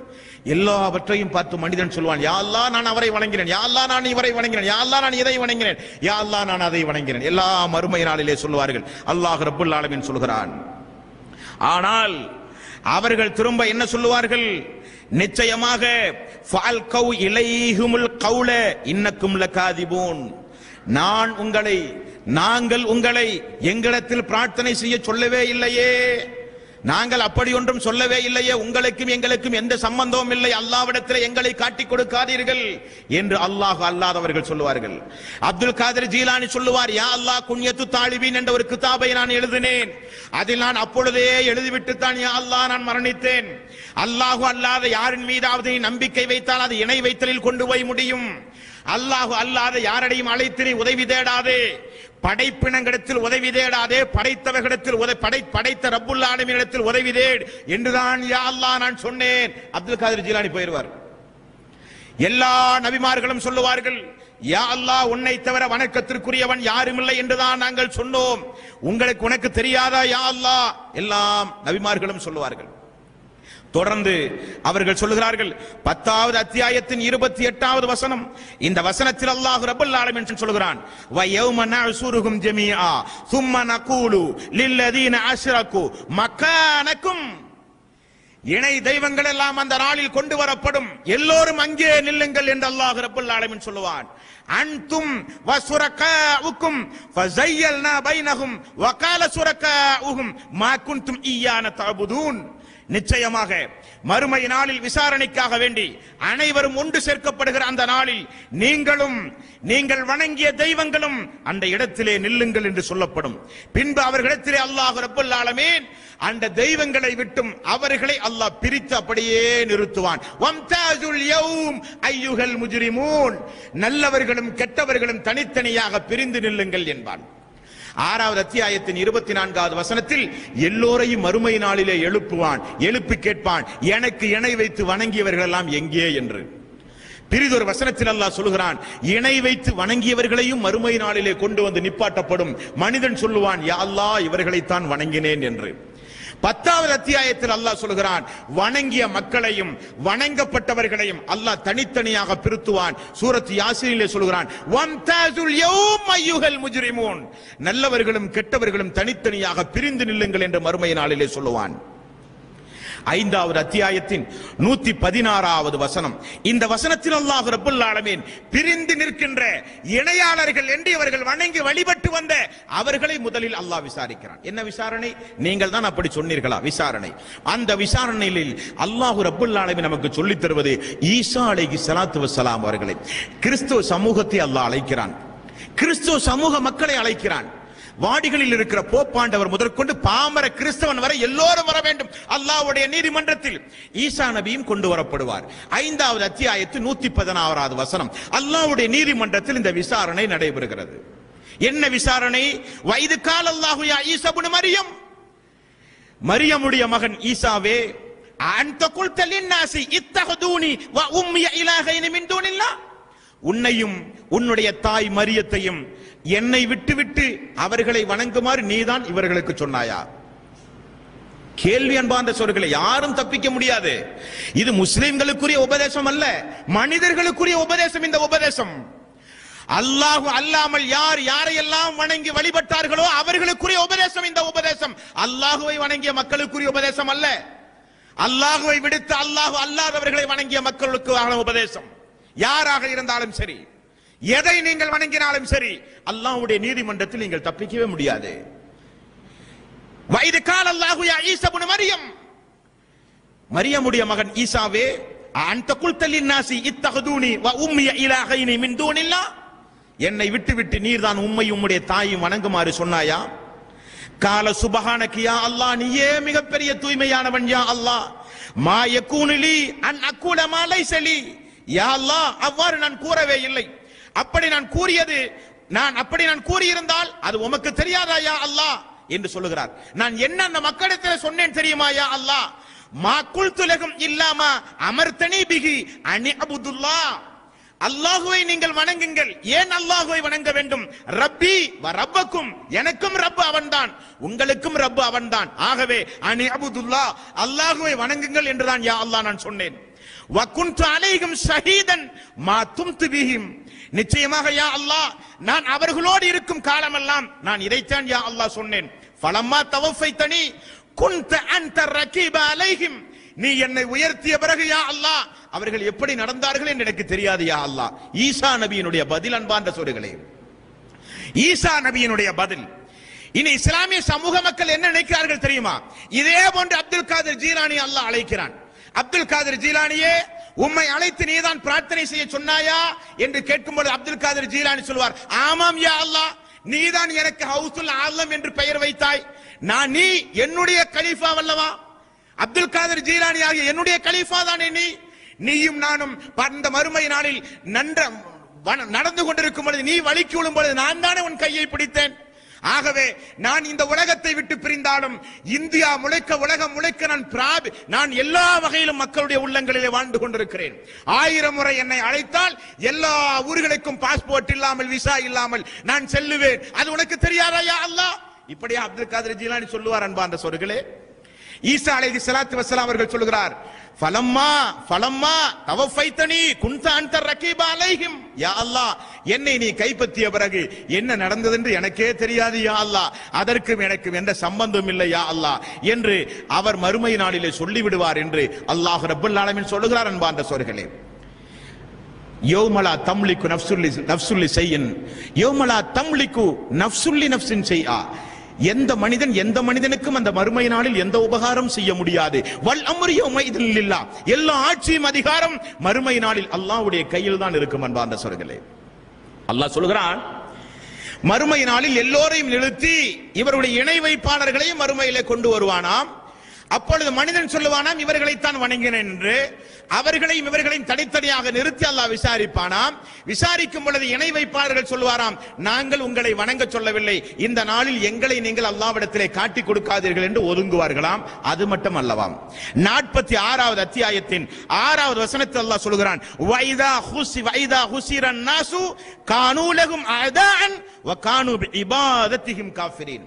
எல்லாவற்றையும் பார்த்து மனிதன் சொல்வான், யா அல்லாஹ் நான் அவரை வணங்கினேன், யா அல்லாஹ் நான் இவரை வணங்கினேன், யா அல்லாஹ் நான் இதை வணங்கினேன், யா அல்லாஹ் நான் அதை வணங்கினேன். எல்லா மறுமை நாளிலே சொல்வார்கள். அல்லாஹ் ரப்பல் ஆலமீன் சொல்கிறான். ஆனால் அவர்கள் திரும்ப என்ன சொல்லுவார்கள்? நிச்சயமாக ஃபஅல்கௌ இலைஹுமுல் கௌல இன்னக்கும் லகாதிபூன், நாங்கள் உங்களை எங்களிடத்தில் பிரார்த்தனை செய்ய சொல்லவே இல்லையே, நாங்கள் அப்படி ஒன்றும் சொல்லவே இல்லையே, உங்களுக்கும் எங்களுக்கும் எந்த சம்பந்தமும் இல்லை, அல்லாஹ்விடத்தில் எங்களை காட்டிக் கொடுக்காதீர்கள் என்று அல்லாஹ் அல்லாதவர்கள் சொல்லுவார்கள். அப்துல் காதர் ஜீலானி சொல்லுவார், யா அல்லாஹ் குன்யத்து தாலிபீன் என்ற ஒரு கிதாபை நான் எழுதினேன், அதில் நான் அப்பொழுதே எழுதிவிட்டுத்தான் யா அல்லாஹ் நான் மரணித்தேன். அல்லாஹு அல்லாத யாரின் மீதாவது நம்பிக்கை வைத்தால் அது இணை வைத்தலில் கொண்டு போய் முடியும். அல்லாஹு அல்லாத யாரடையும் அழைத்து உதவி தேடாதே, படைப்பினங்களிடத்தில் உதவி தேடாதே, படைத்தவர்களிடத்தில் படைத்த ரப்புல் ஆலமீனிடத்தில் உதவி தேடு என்றுதான் யா அல்லாஹ் நான் சொன்னேன். அப்துல் காதர் ஜீலானி போயிடுவார். எல்லா நபிமார்களும் சொல்லுவார்கள், யா அல்லாஹ், உன்னை தவிர வணக்கத்திற்குரியவன் யாருமில்லை என்றுதான் நாங்கள் சொன்னோம், உனக்கு தெரியாதா யா அல்லாஹ்? எல்லாம் நபிமார்களும் சொல்லுவார்கள். தொடர்ந்து அவர்கள் சொல்லுகிறார்கள், 10வது அத்தியாயத்தின் 28வது வசனம். இந்த வசனத்தில் அல்லாஹ் ரப்பல் ஆலமீன் சொல்கிறான், வ யௌம நஅசுருஹும் ஜமீஆ ثم نقول للذين அஷ்ரகு மகானக்கும். இணை தெய்வங்கள் எல்லாம் அந்த நாளில் கொண்டு வரப்படும், எல்லோரும் அங்கே நில்லுங்கள் என்று அல்லாஹ் ரப்பல் ஆலமீன் சொல்லுவான். அன்தும் வசுரகாஉக்கும் ஃபஸய்யல்னா பைனஹும் வகால சுரகாஉஹும் மா குன்தும் இய்யான தஅபுதூன். நிச்சயமாக மறுமை நாளில் விசாரணைக்காக வேண்டி அனைவரும் ஒன்று சேர்க்கப்படுகிற அந்த நாளில் நீங்கள் வணங்கிய தெய்வங்களும் அந்த இடத்திலே நில்லுங்கள் என்று சொல்லப்படும். பின்பு அவர்களிடத்திலே அல்லாஹ் ரப்பல் ஆலமீன் அந்த தெய்வங்களை விட்டும் அவர்களை அல்லாஹ் பிரித்து அப்படியே நிறுத்துவான். வம்தாஜுல் யௌம் அய்யுஹல் முஜ்ரிமூன். நல்லவர்களும் கெட்டவர்களும் தனித்தனியாக பிரிந்து நில்லுங்கள் என்பான். 6வது அத்தியாயத்தின் 24வது வசனத்தில் எல்லோரையும் மறுமை நாளிலே எழுப்புவான், எழுப்பி கேட்பான், எனக்கு இணை வைத்து வணங்கியவர்கள் எல்லாம் எங்கே என்று. பிரிதொரு வசனத்தில் அல்லாஹ் சொல்கிறான், இணை வைத்து வணங்கியவர்களையும் மறுமை நாளிலே கொண்டு வந்து நிப்பாட்டப்படும். மனிதன் சொல்லுவான், யா அல்லாஹ், இவர்களைத்தான் வணங்கினேன் என்று. 10வது அத்தியாயத்தில் அல்லாஹ் சொல்கிறான், வணங்கிய மக்களையும் வணங்கப்பட்டவர்களையும் அல்லாஹ் தனித்தனியாக பிரித்துவான். சூரத் யாசீனிலே சொல்கிறான், வம்தாஜுல் யௌம் அய்யுஹல் முஜ்ரிமூன். நல்லவர்களும் கெட்டவர்களும் தனித்தனியாக பிரிந்து நில்லுங்கள் என்று மறுமை நாளிலே சொல்லுவான். 5வது அத்தியாயத்தின் 116வது வசனம். இந்த வசனத்தில் அல்லாஹ் ரப்பல் ஆலமீன் பிரிந்து நிற்கின்ற இணையாளர்கள் என்று அவர்கள் வணங்கி வழிபட்டு வந்த அவர்களை முதலில் அல்லாஹ் விசாரிக்கிறான். என்ன விசாரணை? நீங்கள் தான் அப்படி சொன்னீர்களா? விசாரணை. அந்த விசாரணையில் அல்லாஹ் ரப்பல் ஆலமீன் நமக்கு சொல்லித் தருவது, ஈசா அலைஹிஸ்ஸலாத்து வஸ்ஸலாம் அவர்களை, கிறிஸ்துவ சமூகத்தை அல்லாஹ் அழைக்கிறான், கிறிஸ்துவ சமூக மக்களை அழைக்கிறான். வாடிகளில் இருக்கிற போப்பாண்டவர் முதற்கொண்டு பாமர கிறிஸ்தவன் வரை எல்லோரும் வர வேண்டும். அல்லாஹ்வுடைய நீதிமன்றத்தில் ஈசா நபியும் கொண்டு வரப்படுவார். 5வது அத்தியாயத்து 116வது வசனம். அல்லாஹ்வுடைய நீதிமன்றத்தில் இந்த விசாரணை நடைபெறுகிறது. என்ன விசாரணை? வைது கால அல்லாஹு யா ஈசா இப்னு மரியம், மரியமுடைய மகன் ஈசாவே, அன்த குல்த லின்னாசி இத்தஹதூனி வ உம்மி இலாஹைனி மின் தூனில்லாஹ். உன்னையும் உன்னுடைய தாய் மரியத்தையும் என்னை விட்டுவிட்டு அவர்களை வணங்குமாறு நீதான் இவர்களுக்கு சொன்னாயா? கேள்வி அன்பார்ந்த சோர்களே, யாரும் தப்பிக்க முடியாது. இது முஸ்லிம்களுக்குரிய உபதேசம் அல்ல, மனிதர்களுக்குரிய உபதேசம். இந்த உபதேசம் அல்லாஹ் அல்லாமல் யார் யாரையெல்லாம் வணங்கி வழிபட்டார்களோ அவர்களுக்குரிய உபதேசம். இந்த உபதேசம் அல்லாஹுவை வணங்கிய மக்களுக்குரிய உபதேசம் அல்ல. அல்லாஹுவை விடுத்து அல்லாஹ் அல்லாதவர்களை வணங்கிய மக்களுக்கு உபதேசம். யாராக இருந்தாலும் சரி, எதை நீங்கள் வணங்கினாலும் சரி, அல்லாஹ்வுடைய நீதிமன்றத்தில் நீங்கள் தப்பிக்கவே முடியாது. வைது கால அல்லாஹு யா ஈசா இப்னு மரியம், மரியமுடைய மகன் ஈசாவே, அன்த குல்த லின்னாசி இத்தஹதூனி வ உம்மி இலாஹைனி மின் தூனில்லாஹ். என்னை விட்டுவிட்டு நீர்தான் உம்மை உம்முடைய தாயும் வணங்குமாறு சொன்னாயா? கால சுபஹானக யா அல்லாஹ், நீயே மிகப்பெரிய தூய்மையானவன். யா அல்லாஹ், மா யகூனு லி அன் அகூல மா லைஸ லி. யா அல்லாஹ், அவ்வாறு நான் கூறவே இல்லை. அப்படி நான் கூறியிருந்தால் அது உமக்கு தெரியாதா யா அல்லாஹ் என்று சொல்லுகிறார். நான் என்ன அந்த மக்களிடத்தில் சொன்னேன் தெரியுமா யா அல்லாஹ்? மா குல்து லகும் இல்லாமா அமர்தனி பிஹி அனி அபுதுல்லாஹ். அல்லாஹுவை நீங்கள் வணங்குங்கள். ஏன் அல்லாஹுவை வணங்க வேண்டும்? ரப்பி வ ரப்பக்கும், எனக்கும் ரப்பு அவன்தான், உங்களுக்கும் ரப்பு அவன்தான். ஆகவே அனி அபுதுல்லாஹ், அல்லாஹுவை வணங்குங்கள் என்றுதான் யா அல்லாஹ் நான் சொன்னேன். வ குன்து அலைஹிம் ஷஹீதன் மா தும்து பிஹிம். நிச்சயமாக யா அல்லாஹ், நான் அவர்களோடு இருக்கும் காலமெல்லாம் நான் இதைத்தான் யா அல்லாஹ் சொன்னேன். ஃபலம்மா தவஃபைதனி குன்த அன்த ரகீப அலைஹிம். நீ என்னை உயர்த்திய பிறகு யா அல்லாஹ் அவர்கள் எப்படி நடந்தார்கள் என்று எனக்கு தெரியாது யா அல்லாஹ். ஈசா நபியினுடைய பதில் அன்பார்ந்த சோர்களே, ஈசா நபியினுடைய பதில். இனி இஸ்லாமிய சமூக மக்கள் என்ன நினைக்கிறார்கள் தெரியுமா? இதே போன்று அப்துல் காதிர் ஜீலானி அல்லாஹ் அழைக்கிறான். அப்துல் காதிர் ஜீலானியே, உம்மை அழைத்து நீதான் பிரார்த்தனை செய்ய சொன்னாயா என்று கேட்கும்போது அப்துல் காதிர் ஜீலானி சொல்வார், ஆமாம் யா அல்லாஹ், நீதான் எனக்கு ஹவுசுல் ஆலம் என்று பெயர் வைத்தாய். நீ என்னுடைய கலீஃபா வல்லவா? அப்துல் காதிர் ஜீலானி ஆகிய என்னுடைய கலீஃபா தானே நீயும் நானும் அந்த மறுமை நாளில் நடந்து கொண்டிருக்கும் பொழுது, நீ வலிக்கு விழும் பொழுது நான் தானே உன் கையை பிடித்தேன். ஆகவே நான் இந்த உலகத்தை விட்டு பிரிந்தாலும் இந்தியா முளைக்க, உலகம் முளைக்க நான் எல்லா வகையிலும் மக்களுடைய உள்ளங்களிலே வாழ்ந்து கொண்டிருக்கிறேன். 1000 முறை என்னை அழைத்தால் எல்லா ஊர்களுக்கும் பாஸ்போர்ட் இல்லாமல், விசா இல்லாமல் நான் செல்லுவேன். அது உனக்கு தெரியாதா யா அல்லாஹ்? இப்படியா அப்துல் காதர் ஜீலானி சொல்லுவார் அன்பார்ந்த சகோதரர்களே. ஈசா அலைஹிஸ்ஸலாத்து வஸ்ஸலாம் அவர்கள் சொல்கிறார், ஃபலம்மா தவஃபைதனி குன்த அன்த ரகீப அலைஹிம். யா அல்லாஹ், என்னை நீ கைப்பற்றிய பிறகு என்ன நடந்தது என்று எனக்கே தெரியாது யா அல்லாஹ், அதற்கும் எனக்கும் எந்த சம்பந்தம் இல்லை யா அல்லாஹ் என்று அவர் மறுமை நாளிலே சொல்லிவிடுவார் என்று அல்லாஹ் ரப்பல் ஆலமீன் சொல்லுகிறார் அன்பார்ந்த சகோதரர்களே. யௌமலா தம்லிகு நஃப்சுல்லி ஷைஇன் யௌமலா தம்லிகு நஃப்சுல்லி நஃப்சின் ஷைஆ. எந்த மனிதன் எந்த மனிதனுக்கும் அந்த மறுமை நாளில் எந்த உபகாரம் செய்ய முடியாது. வல் அம்ரு யௌமைதின் லில்லாஹ். எல்லா ஆட்சியும் அதிகாரம் மறுமை நாளில் அல்லாஹ்வுடைய கையில் தான் இருக்கும் அன்பார்ந்த சகோதரர்களே. அல்லாஹ் சொல்கிறான், மறுமை நாளில் எல்லோரையும் நிறுத்தி இவருடைய இணை வைப்பாளர்களையும் மறுமையிலே கொண்டு வருவானாம். அப்பொழுது மனிதன் சொல்லுவானாம், இவர்களைத்தான் வணங்கினேன் என்று. அவர்களையும் இவர்களையும் தனித்தனியாக நிறுத்தி அல்லாஹ் விசாரிப்பானாம். விசாரிக்கும் பொழுது இணை வைப்பாளர்கள் சொல்லுவாராம், நாங்கள் உங்களை வணங்க சொல்லவில்லை, இந்த நாளில் எங்களை நீங்கள் அல்லாஹ்விடத்திலே காட்டி கொடுக்காதீர்கள் என்று ஒதுங்குவார்களாம். அது மட்டும் அல்லவாம், 46வது அத்தியாயத்தின் 6வது வசனத்தில் அல்லாஹ் சொல்கிறான், வைதா ஹுசிரன் நாசு கானூ லஹும் அதான் வ கானூ பிஇபாதத்திஹிம் காஃபிரீன்.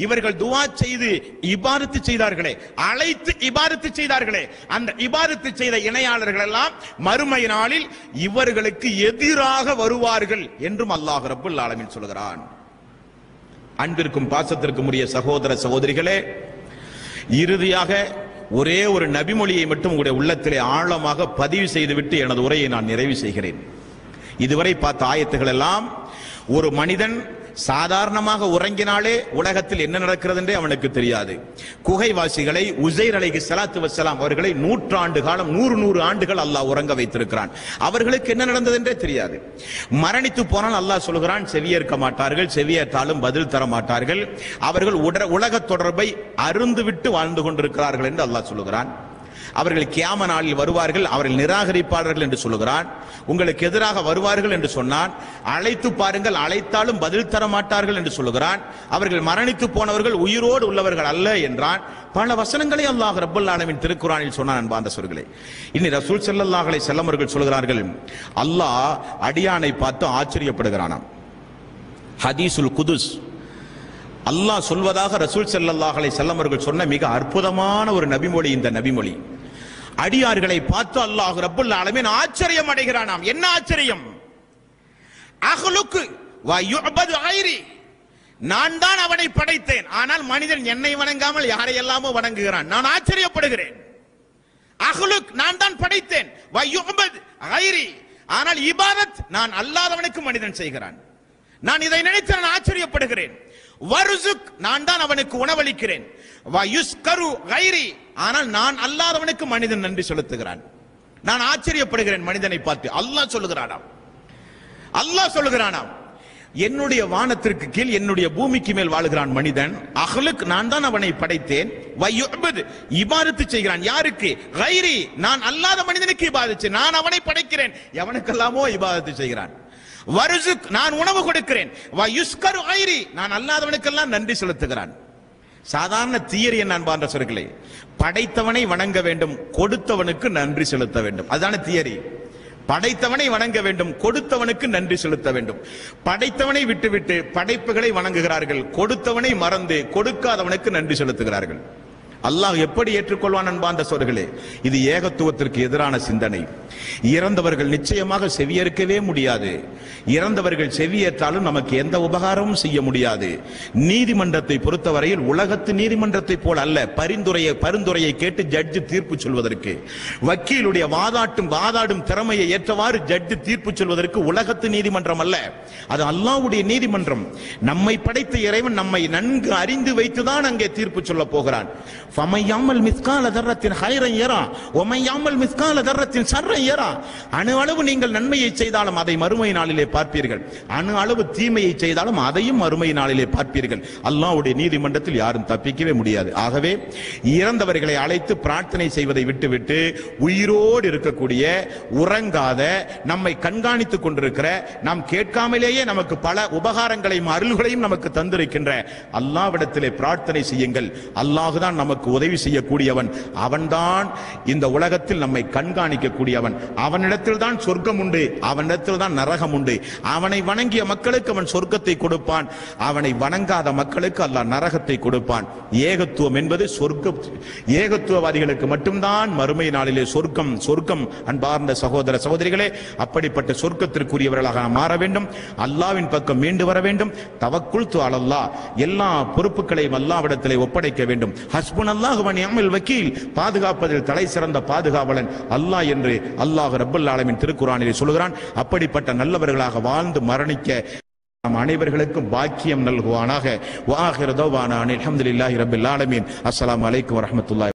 இவர்கள் துஆ செய்து இபாதத்து செய்தார்களே, அழைத்து இபாதத்து செய்தார்களே, அந்த இபாதத்து செய்த இணையாளர்கள் எல்லாம் மறுமை நாளில் இவர்களுக்கு எதிராக வருவார்கள் என்றும் அல்லாஹ் ரப்பல் ஆலமீன் சொல்கிறான். அன்பிற்கும் பாசத்திற்கும் உரிய சகோதர சகோதரிகளே, இறுதியாக ஒரே ஒரு நபிமொழியை மட்டும் உங்களுடைய உள்ளத்திலே ஆழமாக பதிவு செய்துவிட்டு எனது உரையை நான் நிறைவு செய்கிறேன். இதுவரை பார்த்த ஆயத்துகள் எல்லாம் ஒரு மனிதன் சாதாரணமாக உறங்கினாலே உலகத்தில் என்ன நடக்கிறது என்றே அவனுக்கு தெரியாது. குகைவாசிகளை உஸைர் அலைஹிஸ்ஸலாத்து வஸ்ஸலாம் அவர்களை 100 ஆண்டு காலம் 100 ஆண்டுகள் அல்லாஹ் உறங்க வைத்திருக்கிறான். அவர்களுக்கு என்ன நடந்தது என்றே தெரியாது. மரணித்து போனால் அல்லாஹ் சொல்கிறான், செவியேற்க மாட்டார்கள், செவியேற்றாலும் பதில் தர மாட்டார்கள், அவர்கள் உலக தொடர்பை அருந்துவிட்டு வாழ்ந்து கொண்டிருக்கிறார்கள் என்று அல்லாஹ் சொல்லுகிறான். அவர்கள் கியாம நாளில் வருவார்கள், அவர்கள் நிராகரிப்பாளர்கள் என்று சொல்லுகிறான். உங்களுக்கு எதிராக வருவார்கள் என்று சொன்னான். அழைத்து பாருங்கள், அழைத்தாலும் பதில் தர மாட்டார்கள் என்று சொல்லுகிறான். அவர்கள் மரணித்து போனவர்கள் உயிரோடு உள்ளவர்கள் அல்ல என்றான். பல வசனங்களை அல்லாஹ் ரப்பல் ஆலமீன் திருக்குர்ஆனில் சொன்னான் அன்பார்ந்த சகோதரர்களே. இனி ரசூல் ஸல்லல்லாஹு அலைஹி வஸல்லம் அவர்கள் சொல்கிறார்கள், அல்லாஹ் அடியானை பார்த்து ஆச்சரியப்படுகிறானாம். ஹதீஸுல் குதுஸ், அல்லாஹ் சொல்வதாக ரசூல் ஸல்லல்லாஹு அலைஹி வஸல்லம் அவர்கள் சொன்ன மிக அற்புதமான ஒரு நபிமொழி இந்த நபிமொழி. அடியார்களை பார்த்து அல்லாஹ் ரப்பல் ஆலமீன் ஆச்சரியம் அடைகிறானாம். என்ன ஆச்சரியம்? அஹ்லுக்கு வ யுஅபது ஐரி. நான் தான் அவனை படைத்தேன், ஆனால் மனிதன் என்னை வணங்காமல் யாரை எல்லாமோ வணங்குகிறான். நான் ஆச்சரியப்படுகிறேன். அஹ்லுக், நான் தான் படைத்தேன், வ யுஅபது ஐரி, ஆனால் இபாதத் நான் அல்லாதவனுக்கு மனிதன் செய்கிறான். நான் இதை நினைத்து நான் ஆச்சரியப்படுகிறேன். வர்சுக், நான் தான் அவனுக்கு உணவளிக்கிறேன். வயுஸ்கரு கைரி, ஆனால் நான் அல்லாதவனுக்கு மனிதன் நன்றி செலுத்துகிறான். நான் ஆச்சரியப்படுகிறேன் மனிதனை பார்த்து. அல்லாஹ் சொல்லுகிறானாம், அல்லாஹ் சொல்லுகிறானாம், என்னுடைய வானத்திற்கு கீழ் என்னுடைய பூமிக்கு மேல் வாழுகிறான் மனிதன். அஹ்லுக், நான் தான் அவனை படைத்தேன். வயுஅபது, இபாதத்து செய்கிறான். யாருக்கு? கைரி, நான் அல்லாத மனிதனுக்கு இபாதத்து. நான் அவனை படைக்கிறேன், எவனுக்கெல்லாமோ இபாதத்து செய்கிறான். வர்சுக், நான் உணவு கொடுக்கிறேன். வயுஸ்கரு கைரி, நான் அல்லாதவனுக்கெல்லாம் நன்றி செலுத்துகிறான். சாதாரண தியரி என்ன அன்பார்ந்த சகோதரர்களே, படைத்தவனை வணங்க வேண்டும், கொடுத்தவனுக்கு நன்றி செலுத்த வேண்டும். அதுதான தியரி. படைத்தவனை வணங்க வேண்டும், கொடுத்தவனுக்கு நன்றி செலுத்த வேண்டும். படைத்தவனை விட்டுவிட்டு படைப்புகளை வணங்குகிறார்கள், கொடுத்தவனை மறந்து கொடுக்காதவனுக்கு நன்றி செலுத்துகிறார்கள். அல்லாஹ் எப்படி ஏற்றுக்கொள்வான் அன்பார்ந்த சகோதரர்களே? இது ஏகத்துவத்திற்கு எதிரான சிந்தனை. இறந்தவர்கள் நிச்சயமாக செவியேற்கவே முடியாது. இறந்தவர்கள் செவியேற்றாலும் நமக்கு எந்த உபகாரமும் செய்ய முடியாது. நீதிமன்றத்தை பொறுத்தவரையில் உலகத்து நீதிமன்றத்தை போல் அல்ல. பரிந்துரையை கேட்டு ஜட்ஜு தீர்ப்பு சொல்வதற்கு, வக்கீலுடைய வாதாடும் திறமையை ஏற்றவாறு ஜட்ஜு தீர்ப்பு சொல்வதற்கு உலகத்து நீதிமன்றம் அல்ல, அது அல்லாஹ்வுடைய நீதிமன்றம். நம்மை படைத்த இறைவன் நம்மை நன்கு அறிந்து வைத்துதான் அங்கே தீர்ப்பு சொல்ல போகிறான். ஃபமையாமல் மிஸ்கால தர்ரத்தின் ஹைரன் யரா வமையாமல் மிஸ்கால தர்ரத்தின் ஷர்ரன் யரா, அணு அளவு நீங்கள் நன்மையை செய்தாலும் அதை மறுமை நாளிலே பார்ப்பீர்கள், அணு அளவு தீமையை செய்தாலும் அதையும் மறுமை நாளிலே பார்ப்பீர்கள். அல்லாஹ்வுடைய நீதிமன்றத்தில் யாரும் தப்பிக்கவே முடியாது. ஆகவே இறந்தவர்களை அழைத்து பிரார்த்தனை செய்வதை விட்டுவிட்டு உயிரோடு இருக்கக்கூடிய, உறங்காத, நம்மை கண்காணித்துக் கொண்டிருக்கிற, நாம் கேட்காமலேயே நமக்கு பல உபகாரங்களையும் அருள்களையும் நமக்கு தந்திருக்கின்ற அல்லாஹ்விடத்திலே பிரார்த்தனை செய்யுங்கள். அல்லாஹ்தான் நமக்கு உதவி செய்யக்கூடியவன். அவன்தான் இந்த உலகத்தில் நம்மை கண்காணிக்கக்கூடியவன். அவனிடத்தில் தான் சொர்க்கம் உண்டு, அவனிடத்தில் தான் நரகம் உண்டு. அவனை வணங்கிய மக்களுக்கு அவன் சொர்க்கத்தை கொடுப்பான், அவனை வணங்காத மக்களுக்கு அல்லாஹ் நரகத்தை கொடுப்பான். ஏகத்துவம் என்பது சொர்க்கம், ஏகத்துவவாதிகளுக்கு மட்டும்தான் மறுமை நாளிலே சொர்க்கம். சொர்க்கம் அன்பார்ந்த சகோதர சகோதரிகளே, அப்படிப்பட்ட சொர்க்கத்திற்குரியவர்களாக மாற வேண்டும். அல்லாஹ்வின் பக்கம் மீண்டு வர வேண்டும். தவக்குல்து அலல்லாஹ், எல்லா பொறுப்புகளையும் அல்லாஹ்விடத்திலே ஒப்படைக்க வேண்டும். ஹஸ்புனல்லாஹு வ நிஅமல் வக்கீல், பாதுகாப்பதில் தலை சிறந்த பாதுகாவலன் அல்லாஹ் என்று அல்லாஹ் ரப்பல் ஆலமீன் திருக்குர்ஆனிலே சொல்கிறான். அப்படிப்பட்ட நல்லவர்களாக வாழ்ந்து மரணிக்க நம் அனைவர்களுக்கும் பாக்கியம் நல்குவானாக. வ ஆகிரு தஅவானா அல்ஹம்துலில்லாஹி ரப்பில் ஆலமீன். அஸ்ஸலாமு அலைக்கும் வரஹ்மத்துல்லாஹி